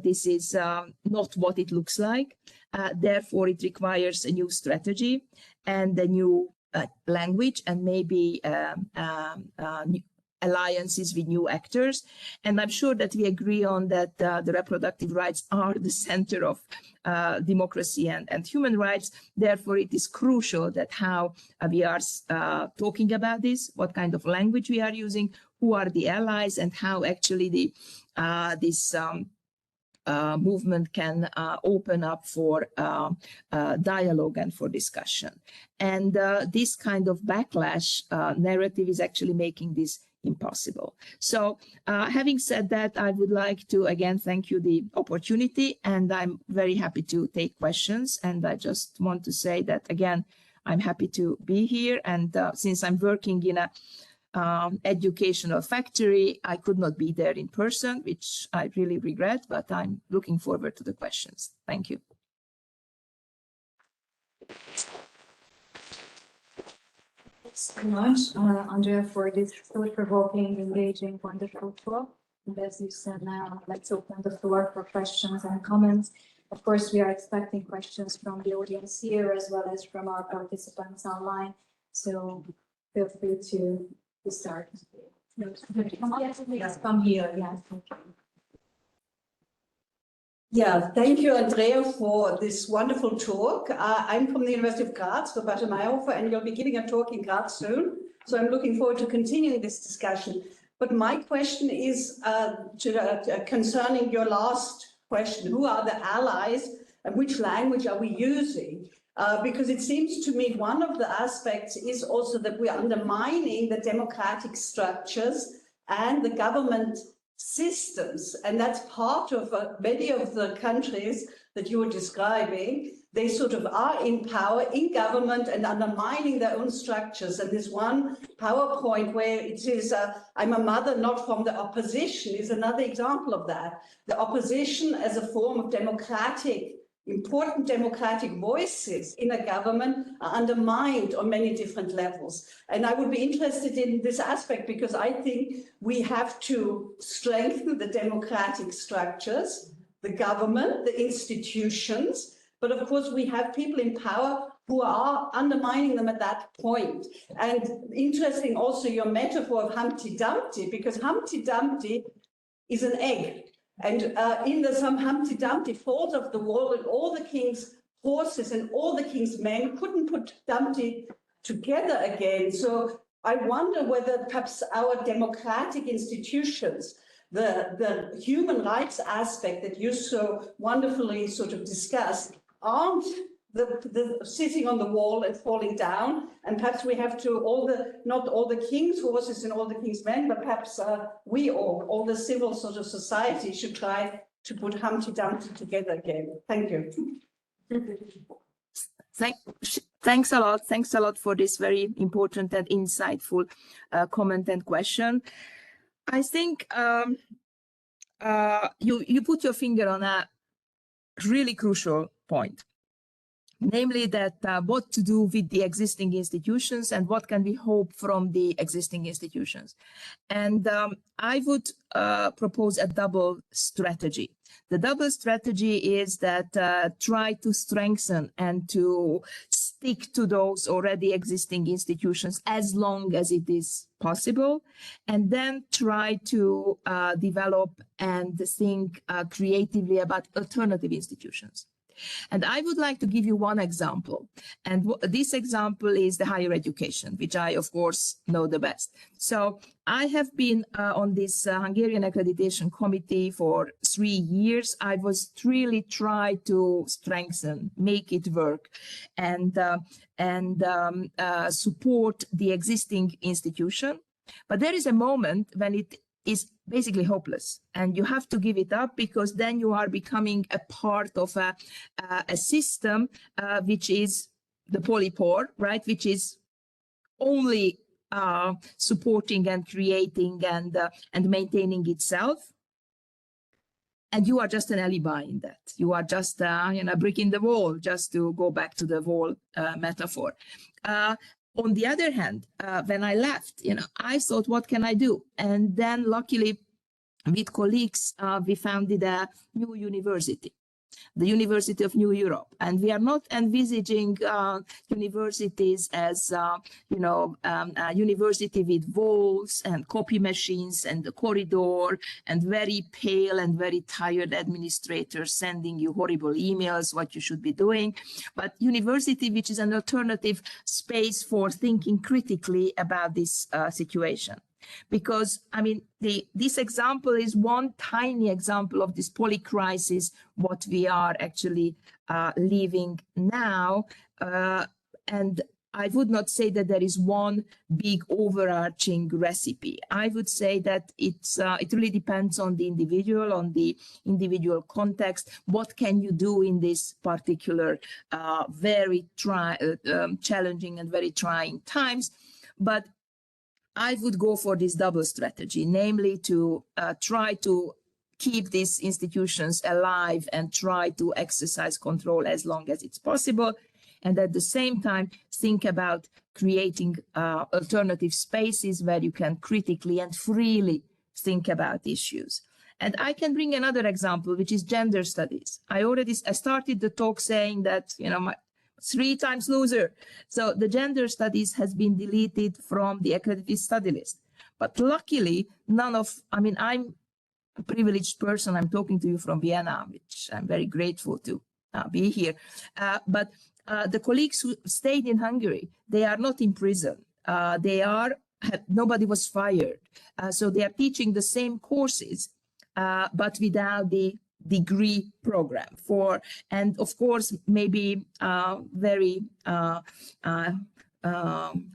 this is not what it looks like, therefore it requires a new strategy and a new language, and maybe alliances with new actors. And I'm sure that we agree on that the reproductive rights are the center of democracy and human rights. Therefore, it is crucial that how we are talking about this, what kind of language we are using, who are the allies, and how actually this movement can open up for dialogue and for discussion. And this kind of backlash narrative is actually making this impossible. So having said that, I would like to again thank you the opportunity, and I'm very happy to take questions. And I just want to say that again, I'm happy to be here. And since I'm working in a educational factory, I could not be there in person, which I really regret, but I'm looking forward to the questions. Thank you. Thanks so much, Andrea, for this thought-provoking, engaging, wonderful talk. And as you said now, let's open the floor for questions and comments. Of course, we are expecting questions from the audience here as well as from our participants online. So feel free to start. Yes, please come here. Yes. Yeah, thank you, Andrea, for this wonderful talk. I'm from the University of Graz, Roberta Mayhofer, and you'll be giving a talk in Graz soon. So I'm looking forward to continuing this discussion. But my question is concerning your last question. Who are the allies and which language are we using? Because it seems to me one of the aspects is also that we're undermining the democratic structures and the government systems, and that's part of many of the countries that you were describing. They sort of are in power, in government, and undermining their own structures. And this one PowerPoint where it says, I'm a mother not from the opposition is another example of that. The opposition as a form of democratic, important democratic voices in a government are undermined on many different levels. And I would be interested in this aspect because I think we have to strengthen the democratic structures, the government, the institutions, but of course we have people in power who are undermining them at that point. And interesting also your metaphor of Humpty Dumpty, because Humpty Dumpty is an egg. And in some Humpty Dumpty falls off the wall and all the king's horses and all the king's men couldn't put Dumpty together again. So I wonder whether perhaps our democratic institutions, the human rights aspect that you so wonderfully sort of discussed, aren't the sitting on the wall and falling down, and perhaps we have to not all the king's horses and all the king's men, but perhaps we all the civil sort of society should try to put Humpty Dumpty together again. Thank you. Thanks a lot. Thanks a lot for this very important and insightful comment and question. I think you put your finger on a really crucial point. Namely that what to do with the existing institutions and what can we hope from the existing institutions. And I would propose a double strategy. The double strategy is that try to strengthen and to stick to those already existing institutions as long as it is possible, and then try to develop and think creatively about alternative institutions. And I would like to give you one example. And this example is the higher education, which I, of course, know the best. So I have been on this Hungarian accreditation committee for 3 years. I was really trying to strengthen, make it work, and support the existing institution. But there is a moment when it is basically hopeless, and you have to give it up because then you are becoming a part of a system which is the polypore, right? Which is only supporting and creating and maintaining itself. And you are just an alibi in that. You are just a brick in the wall, just to go back to the wall metaphor. On the other hand, when I left, I thought, what can I do? And then luckily with colleagues, we founded a new university, the University of New Europe. And we are not envisaging universities as, a university with walls and copy machines and the corridor and very pale and very tired administrators sending you horrible emails, what you should be doing. But university, which is an alternative space for thinking critically about this situation. Because, I mean, this example is one tiny example of this polycrisis, what we are actually living now. And I would not say that there is one big overarching recipe. I would say that it really depends on the individual context. What can you do in this particular very challenging and very trying times? But I would go for this double strategy, namely to try to keep these institutions alive and try to exercise control as long as it's possible. And at the same time, think about creating alternative spaces where you can critically and freely think about issues. And I can bring another example, which is gender studies. I started the talk saying that, you know, 3 times loser. So the gender studies has been deleted from the accredited study list. But luckily, I'm a privileged person. I'm talking to you from Vienna, which I'm very grateful to be here. But the colleagues who stayed in Hungary, they are not in prison. Nobody was fired. So they are teaching the same courses, but without the degree program and of course, maybe very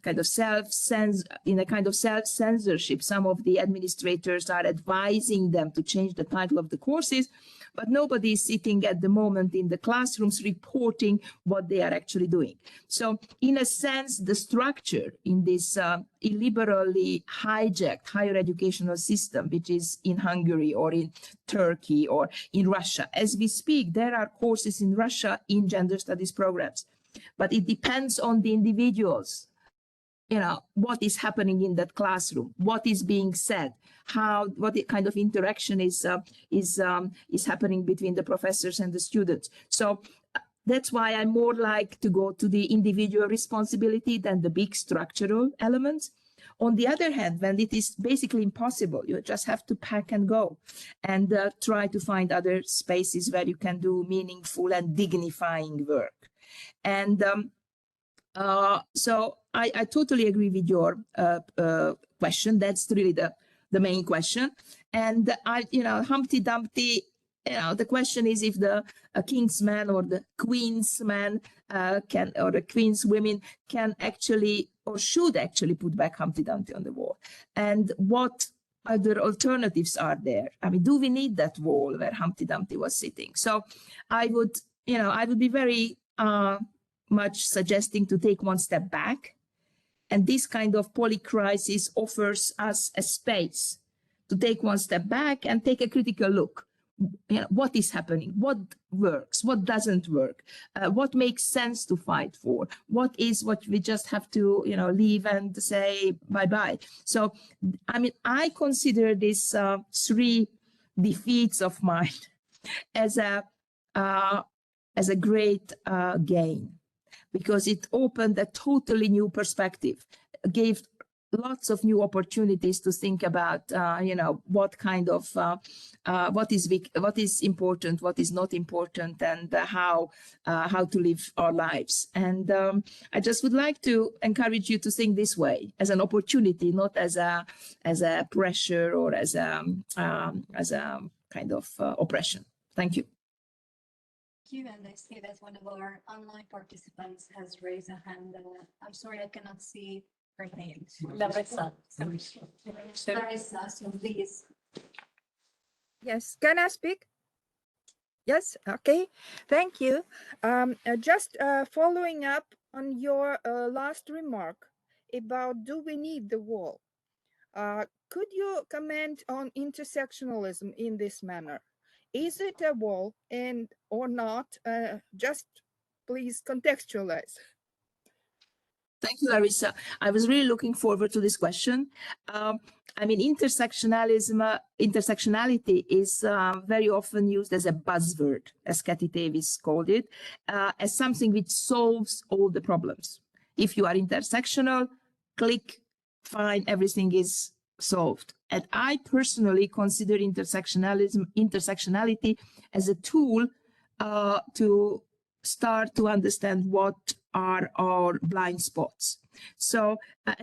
kind of self-censorship. Some of the administrators are advising them to change the title of the courses, but nobody is sitting at the moment in the classrooms reporting what they are actually doing. So in a sense, the structure in this illiberally hijacked higher educational system, which is in Hungary or in Turkey or in Russia, as we speak, there are courses in Russia in gender studies programs. But it depends on the individuals, you know, what is happening in that classroom, what is being said, what kind of interaction is happening between the professors and the students. So that's why I more like to go to the individual responsibility than the big structural elements. On the other hand, when it is basically impossible, you just have to pack and go and try to find other spaces where you can do meaningful and dignifying work. And so I totally agree with your question. That's really the main question. And Humpty Dumpty, the question is if the king's man or the queen's man or the queen's women can actually or should actually put back Humpty Dumpty on the wall. And what other alternatives are there? I mean, do we need that wall where Humpty Dumpty was sitting? So I would be very much suggesting to take one step back. And this kind of polycrisis offers us a space to take one step back and take a critical look. What is happening? What works? What doesn't work? What makes sense to fight for? What we just have to, leave and say bye-bye. So, I mean, I consider these 3 defeats of mine as a great gain, because it opened a totally new perspective, gave lots of new opportunities to think about, what kind of, what is important, what is not important, and how to live our lives. And I just would like to encourage you to think this way, as an opportunity, not as a pressure or as a kind of oppression. Thank you. Thank you, and I see that one of our online participants has raised a hand. I'm sorry, I cannot see her name. Larissa. Larissa, so please. Yes, can I speak? Yes, okay, thank you. Just following up on your last remark about do we need the wall? Could you comment on intersectionalism in this manner? Is it a wall or not? Just please contextualize. Thank you, Larissa. I was really looking forward to this question. I mean, intersectionality is very often used as a buzzword, as Cathy Davis called it, as something which solves all the problems. If you are intersectional, click, fine, everything is solved. And I personally consider intersectionality as a tool to start to understand what are our blind spots. So I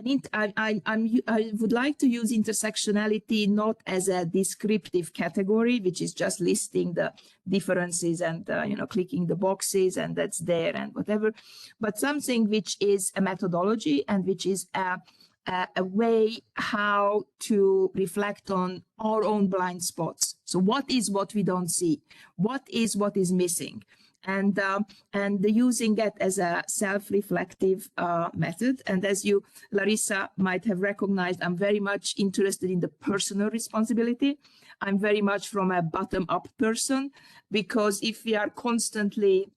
would like to use intersectionality not as a descriptive category, which is just listing the differences and clicking the boxes and that's there and whatever, but something which is a methodology and which is a way how to reflect on our own blind spots. So what is what we don't see? What is missing? And using it as a self-reflective method. And as you, Larissa, might have recognized, I'm very much interested in the personal responsibility. I'm very much from a bottom-up person, because if we are constantly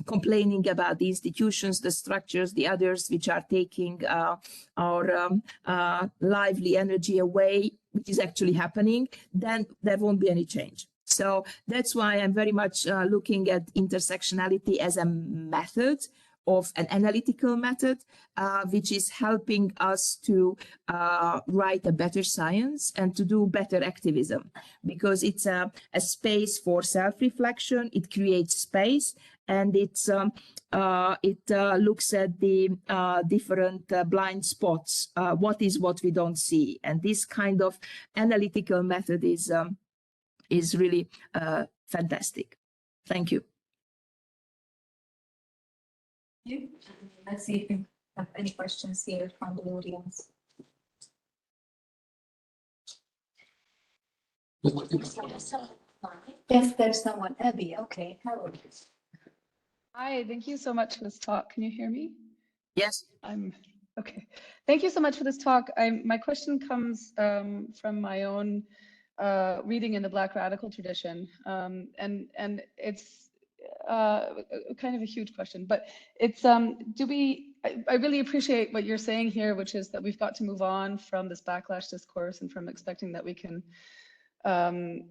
complaining about the institutions, the structures, the others which are taking our lively energy away, which is actually happening, then there won't be any change. So that's why I'm very much looking at intersectionality as a method, of an analytical method, which is helping us to write a better science and to do better activism, because it's a space for self-reflection. It creates space, and it looks at the different blind spots. What is what we don't see, and this kind of analytical method is really fantastic. Thank you. Let's see if we have any questions here from the audience. Yes, there's someone. Abby, okay. Hello. Hi, thank you so much for this talk. Can you hear me? Yes. Okay. Thank you so much for this talk. My question comes from my own reading in the Black radical tradition, and it's kind of a huge question, but it's I really appreciate what you're saying here, which is that we've got to move on from this backlash discourse and from expecting that we can that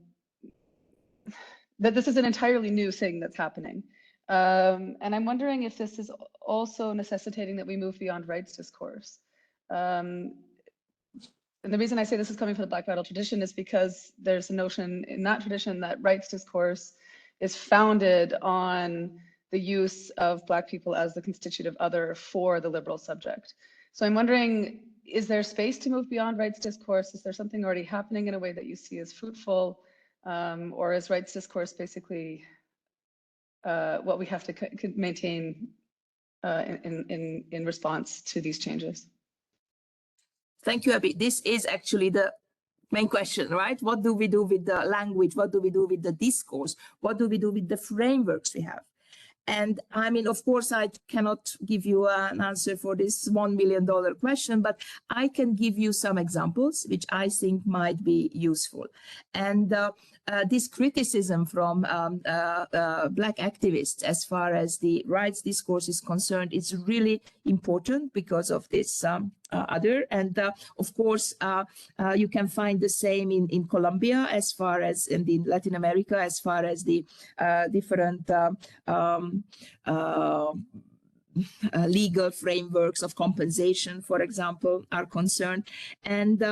this is an entirely new thing that's happening. And I'm wondering if this is also necessitating that we move beyond rights discourse. And the reason I say this is coming from the Black radical tradition is because there's a notion in that tradition that rights discourse is founded on the use of Black people as the constitutive other for the liberal subject. So I'm wondering, is there space to move beyond rights discourse? Is there something already happening in a way that you see as fruitful? Or is rights discourse basically what we have to maintain in response to these changes? Thank you, Abby. This is actually the main question, right? What do we do with the language? What do we do with the discourse? What do we do with the frameworks we have? And I mean, of course, I cannot give you an answer for this $1 million question, but I can give you some examples which I think might be useful. And this criticism from Black activists as far as the rights discourse is concerned is really important because of this other. And of course, you can find the same in Colombia as far as in Latin America, as far as the different legal frameworks of compensation, for example, are concerned. And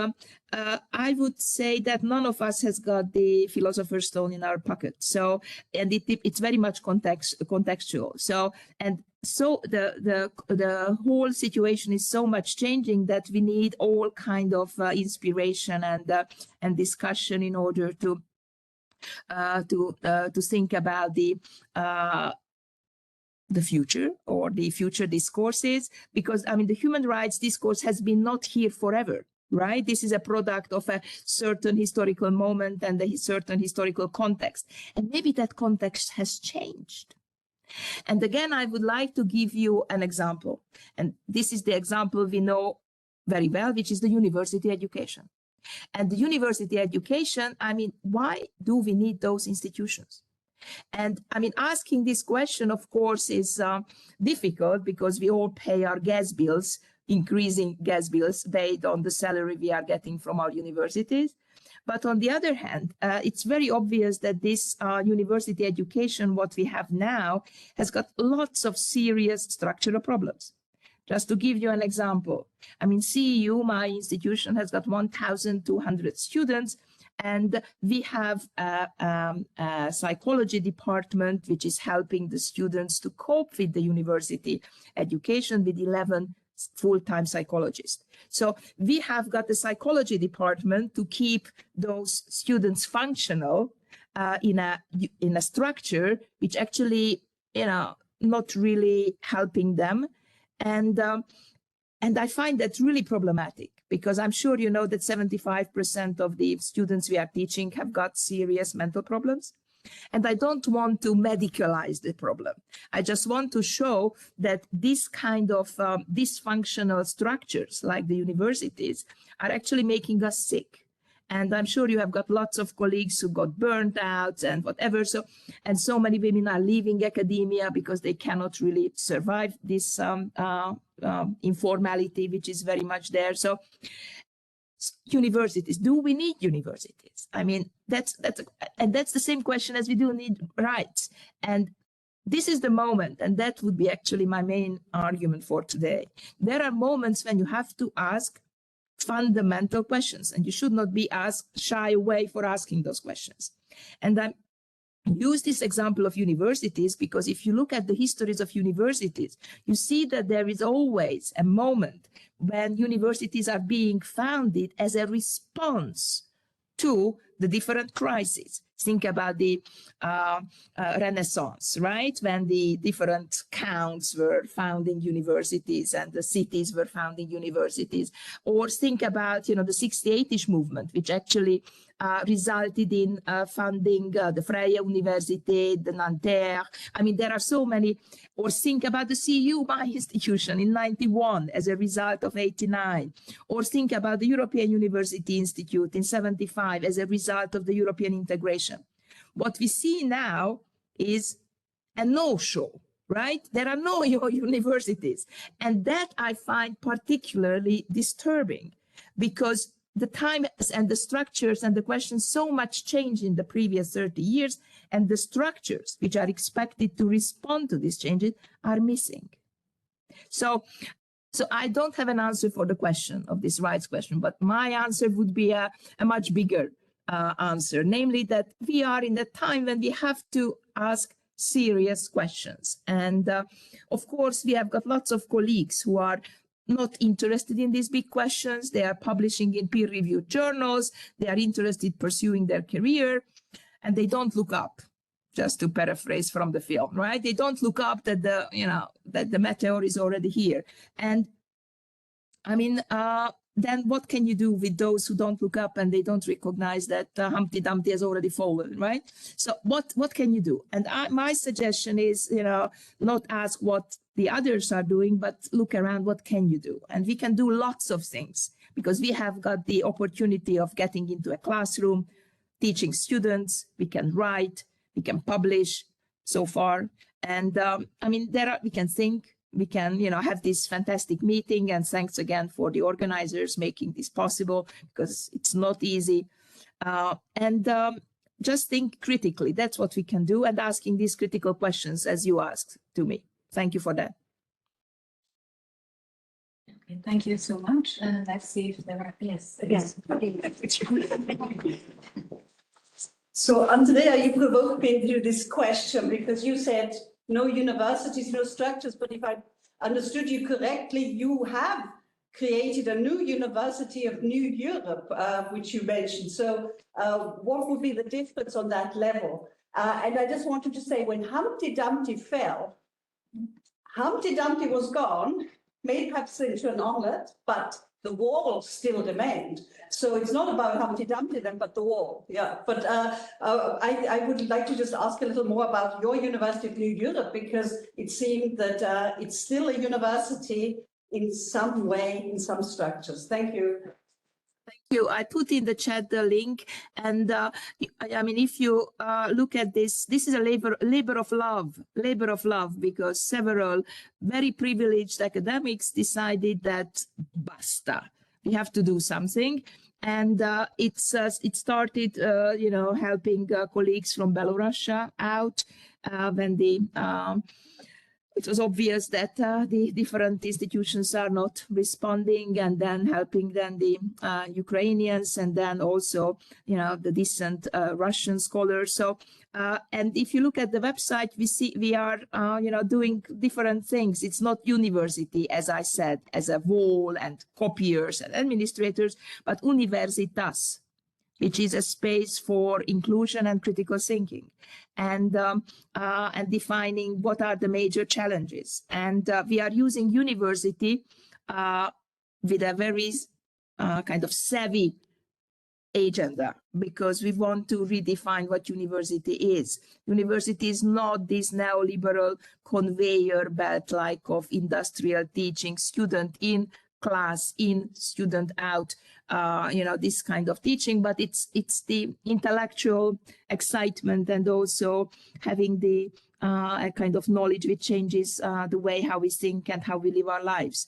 I would say that none of us has got the philosopher's stone in our pocket. So, and it's very much contextual. So, and so the whole situation is so much changing that we need all kind of inspiration and discussion in order to think about the future or the future discourses, because I mean the human rights discourse has been not here forever, right? This is a product of a certain historical moment and a certain historical context, and maybe that context has changed. And again, I would like to give you an example, and this is the example we know very well, which is the university education. And the university education, I mean, why do we need those institutions? And I mean, asking this question, of course, is difficult because we all pay our gas bills, increasing gas bills based on the salary we are getting from our universities. But on the other hand, it's very obvious that this university education, what we have now, has got lots of serious structural problems. Just to give you an example, I mean, CEU, my institution, has got 1,200 students, And we have a psychology department, which is helping the students to cope with the university education with 11 full-time psychologists. So we have got the psychology department to keep those students functional in a structure which actually, not really helping them. And I find that really problematic, because I'm sure you know that 75% of the students we are teaching have got serious mental problems. And I don't want to medicalize the problem. I just want to show that this kind of dysfunctional structures like the universities are actually making us sick. And I'm sure you have got lots of colleagues who got burnt out and whatever. And so many women are leaving academia because they cannot really survive this informality, which is very much there. So universities, do we need universities? I mean, that's the same question as we do need rights. And this is the moment, and that would be actually my main argument for today. There are moments when you have to ask fundamental questions, and you should not be shy away for asking those questions. And I use this example of universities because if you look at the histories of universities, you see that there is always a moment when universities are being founded as a response to the different crises. Think about the Renaissance, right? When the different counts were founding universities and the cities were founding universities. Or think about, the 68-ish movement, which actually resulted in funding the Freie Universität, the Nanterre. I mean, there are so many. Or think about the CU, my institution, in 91 as a result of 89. Or think about the European University Institute in 75 as a result of the European integration. What we see now is a no-show, right? There are no universities. And that I find particularly disturbing, because the time and the structures and the questions so much changed in the previous 30 years, and the structures which are expected to respond to these changes are missing. So I don't have an answer for the question of this rights question, but my answer would be a much bigger answer, namely that we are in a time when we have to ask serious questions. And of course, we have got lots of colleagues who are not interested in these big questions. They are publishing in peer-reviewed journals. They are interested in pursuing their career, and they don't look up, just to paraphrase from the film, right? They don't look up that the meteor is already here. And I mean, then what can you do with those who don't look up and they don't recognize that Humpty Dumpty has already fallen, right? So what can you do? And my suggestion is, not ask what the others are doing, but look around, what can you do? And we can do lots of things, because we have got the opportunity of getting into a classroom, teaching students, we can write, we can publish so far. And I mean, we can think, we can, have this fantastic meeting, and thanks again for the organizers making this possible, because it's not easy. Just think critically. That's what we can do, and asking these critical questions as you asked to me. Thank you for that. Okay, thank you so much. Let's see if there are, yes. So Andrea, you provoked me into this question because you said no universities, no structures, but if I understood you correctly, you have created a new University of New Europe, which you mentioned. So what would be the difference on that level? And I just wanted to say, when Humpty Dumpty fell, Humpty Dumpty was gone, made perhaps into an omelette, but the wall still remained. So it's not about Humpty Dumpty then, but the wall. Yeah, but I would like to just ask a little more about your University of New Europe, because it seemed that it's still a university in some way, in some structures. Thank you. Thank you. I put in the chat the link, and I mean, if you look at this, this is a labor of love, because several very privileged academics decided that basta, we have to do something, and it started, helping colleagues from Belarus out when the it was obvious that the different institutions are not responding, and then helping then the Ukrainians, and then also, you know, the decent Russian scholars. So, and if you look at the website, we see we are, you know, doing different things. It's not university, as I said, as a wall and copiers and administrators, but universitas, which is a space for inclusion and critical thinking, and defining what are the major challenges. And we are using university with a very kind of savvy agenda, because we want to redefine what university is. University is not this neoliberal conveyor belt like of industrial teaching, student in, class in, student out, you know, this kind of teaching, but it's the intellectual excitement, and also having the a kind of knowledge which changes the way how we think and how we live our lives.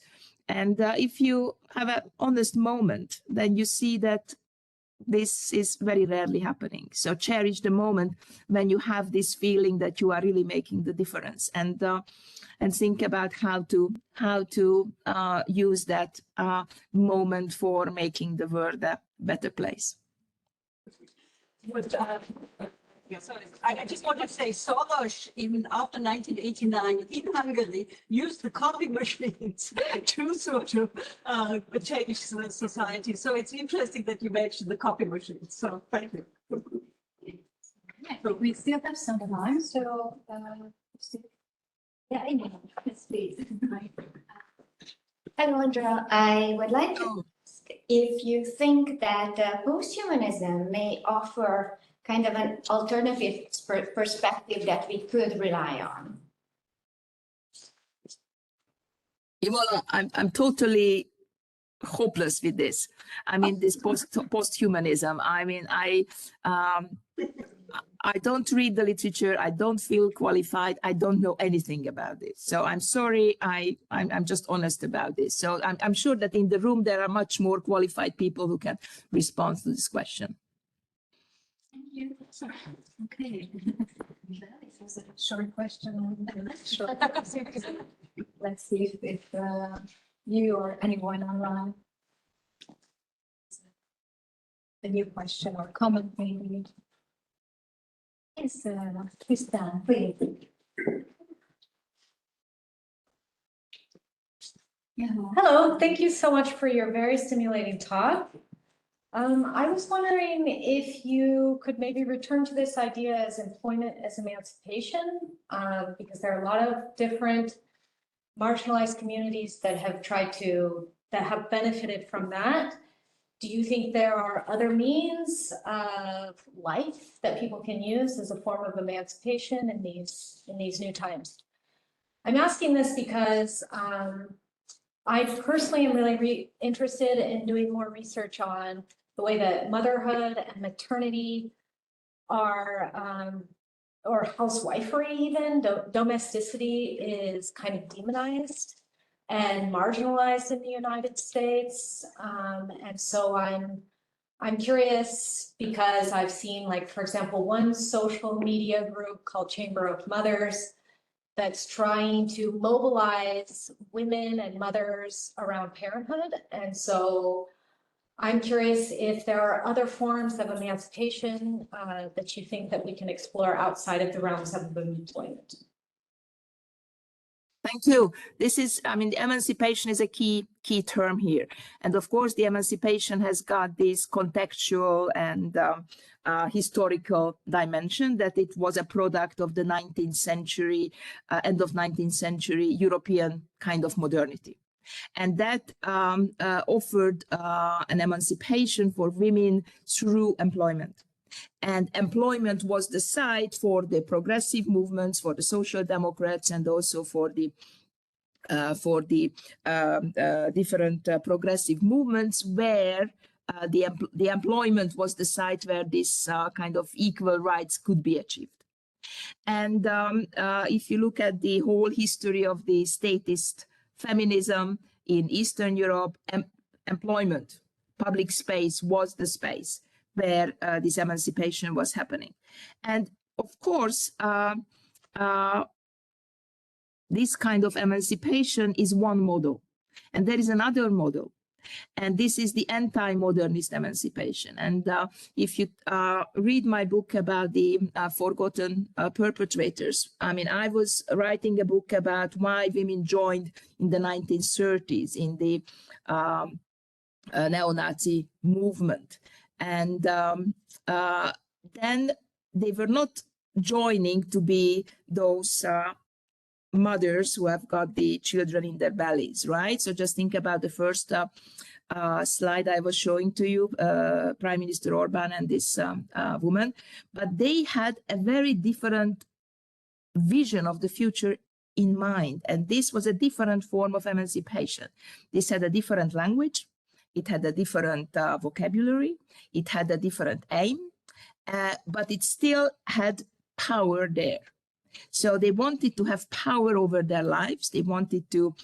And if you have an honest moment, then you see that this is very rarely happening. So cherish the moment when you have this feeling that you are really making the difference, and think about how to use that moment for making the world a better place. I just want to say Soros, even after 1989 in Hungary, used the copy machines to sort of change the society. So it's interesting that you mentioned the copy machines. So thank you. We still have some time, so yeah, yes, please. Hello, Andrea. I would like to ask if you think that posthumanism may offer kind of an alternative perspective that we could rely on. Imola, I'm totally hopeless with this. I mean, this posthumanism. I mean, I don't read the literature. I don't feel qualified. I don't know anything about this. So I'm sorry. I'm just honest about this. So I'm sure that in the room there are much more qualified people who can respond to this question. Thank you. Okay. This was a short question. Let's see if you or anyone online a new question or comment maybe. Yes, Tristan, please. Yeah. Hello, thank you so much for your very stimulating talk. I was wondering if you could maybe return to this idea as employment as emancipation, because there are a lot of different marginalized communities that have that have benefited from that. Do you think there are other means of life that people can use as a form of emancipation in these new times? I'm asking this because I personally am really interested in doing more research on the way that motherhood and maternity are, or housewifery even, domesticity is kind of demonized and marginalized in the United States. And so I'm curious because I've seen, like, for example, one social media group called Chamber of Mothers that's trying to mobilize women and mothers around parenthood. And so I'm curious if there are other forms of emancipation that you think that we can explore outside of the realms of employment. Thank you. This is, I mean, the emancipation is a key term here. And of course, the emancipation has got this contextual and historical dimension, that it was a product of the 19th century, end of 19th century European kind of modernity. And that offered an emancipation for women through employment. And employment was the site for the progressive movements, for the social democrats, and also for the different progressive movements, where the employment was the site where this kind of equal rights could be achieved. And if you look at the whole history of the statist feminism in Eastern Europe, employment, public space was the space where this emancipation was happening. And of course, this kind of emancipation is one model. And there is another model. And this is the anti-modernist emancipation. And if you read my book about the forgotten perpetrators, I mean, I was writing a book about why women joined in the 1930s in the neo-Nazi movement. And then they were not joining to be those mothers who have got the children in their bellies, right? So just think about the first slide I was showing to you, Prime Minister Orban and this woman, but they had a very different vision of the future in mind. And this was a different form of emancipation. This had a different language. It had a different vocabulary. It had a different aim, but it still had power there. So they wanted to have power over their lives. They wanted to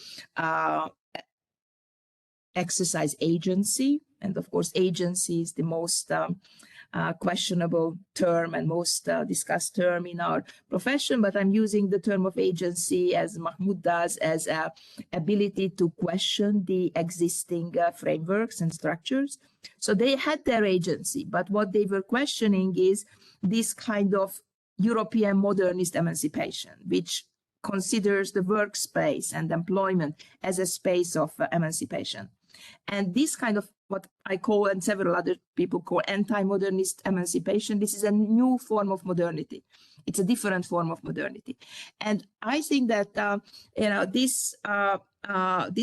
exercise agency. And of course, agency is the most questionable term and most discussed term in our profession. But I'm using the term of agency, as Mahmoud does, as an ability to question the existing frameworks and structures. So they had their agency, but what they were questioning is this kind of European modernist emancipation, which considers the workspace and employment as a space of emancipation. And this kind of what I call, and several other people call, anti-modernist emancipation, this is a new form of modernity. It's a different form of modernity. And I think that this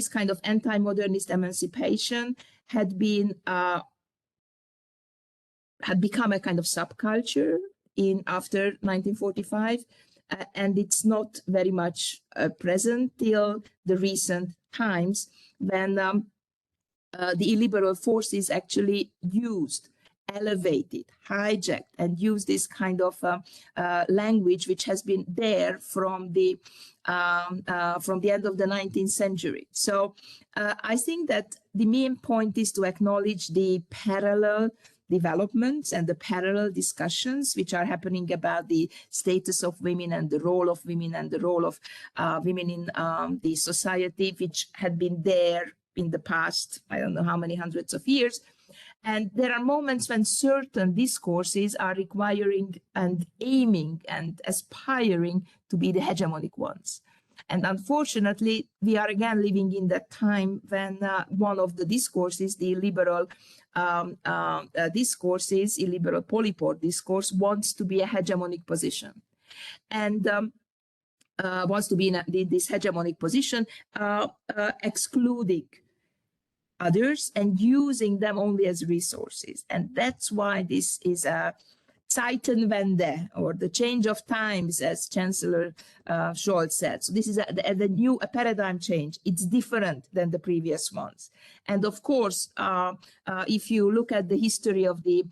kind of anti-modernist emancipation had become a kind of subculture after 1945, and it's not very much present till the recent times when the illiberal forces actually elevated, hijacked, and used this kind of language which has been there from the end of the 19th century. So I think that the main point is to acknowledge the parallel developments and the parallel discussions which are happening about the status of women and the role of women and the role of women in the society, which had been there in the past, I don't know how many hundreds of years. And there are moments when certain discourses are requiring and aiming and aspiring to be the hegemonic ones. And unfortunately, we are again living in that time when one of the discourses, the illiberal discourses, illiberal polypore discourse, wants to be a hegemonic position. And wants to be in this hegemonic position, excluding others and using them only as resources. And that's why this is a Zeitenwende, or the change of times, as Chancellor Scholz said. So this is a new paradigm change. It's different than the previous ones. And of course, if you look at the history of the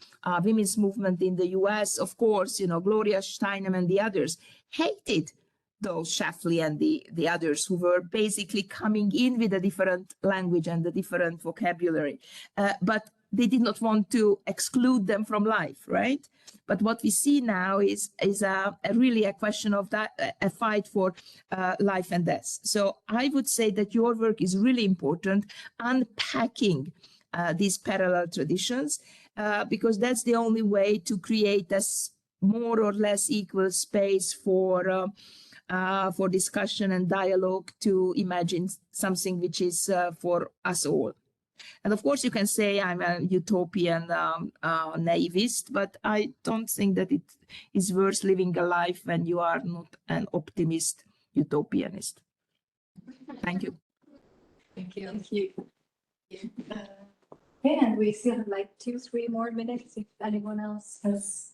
women's movement in the US, of course, Gloria Steinem and the others hated those Shafley and the others who were basically coming in with a different language and a different vocabulary. But they did not want to exclude them from life, right? But what we see now is really a question of that, a fight for life and death. So I would say that your work is really important, unpacking these parallel traditions, because that's the only way to create a more or less equal space for discussion and dialogue, to imagine something which is for us all. And of course, you can say I'm a utopian naivist, but I don't think that it is worth living a life when you are not an optimist utopianist. Thank you. Thank you. Thank you. Okay, and we still have like 2-3 more minutes if anyone else has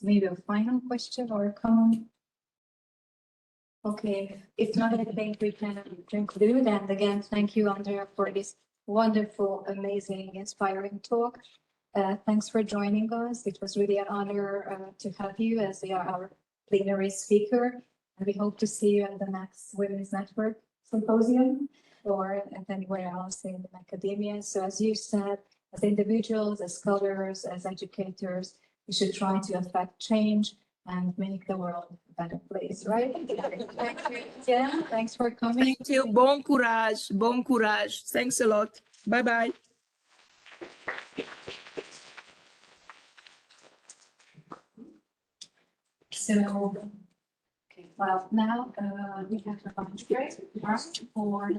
maybe a final question or a comment. Okay, if not, I think we can conclude. And again, thank you, Andrea, for this wonderful, amazing, inspiring talk. Thanks for joining us. It was really an honor to have you as our plenary speaker. And we hope to see you at the next Women's Network Symposium or at anywhere else in academia. So as you said, as individuals, as scholars, as educators, we should try to affect change and make the world a better place, right? Yeah, thanks for coming. Thank you. Bon courage. Bon courage. Thanks a lot. Bye-bye. So, okay, well, now we have the lunch break for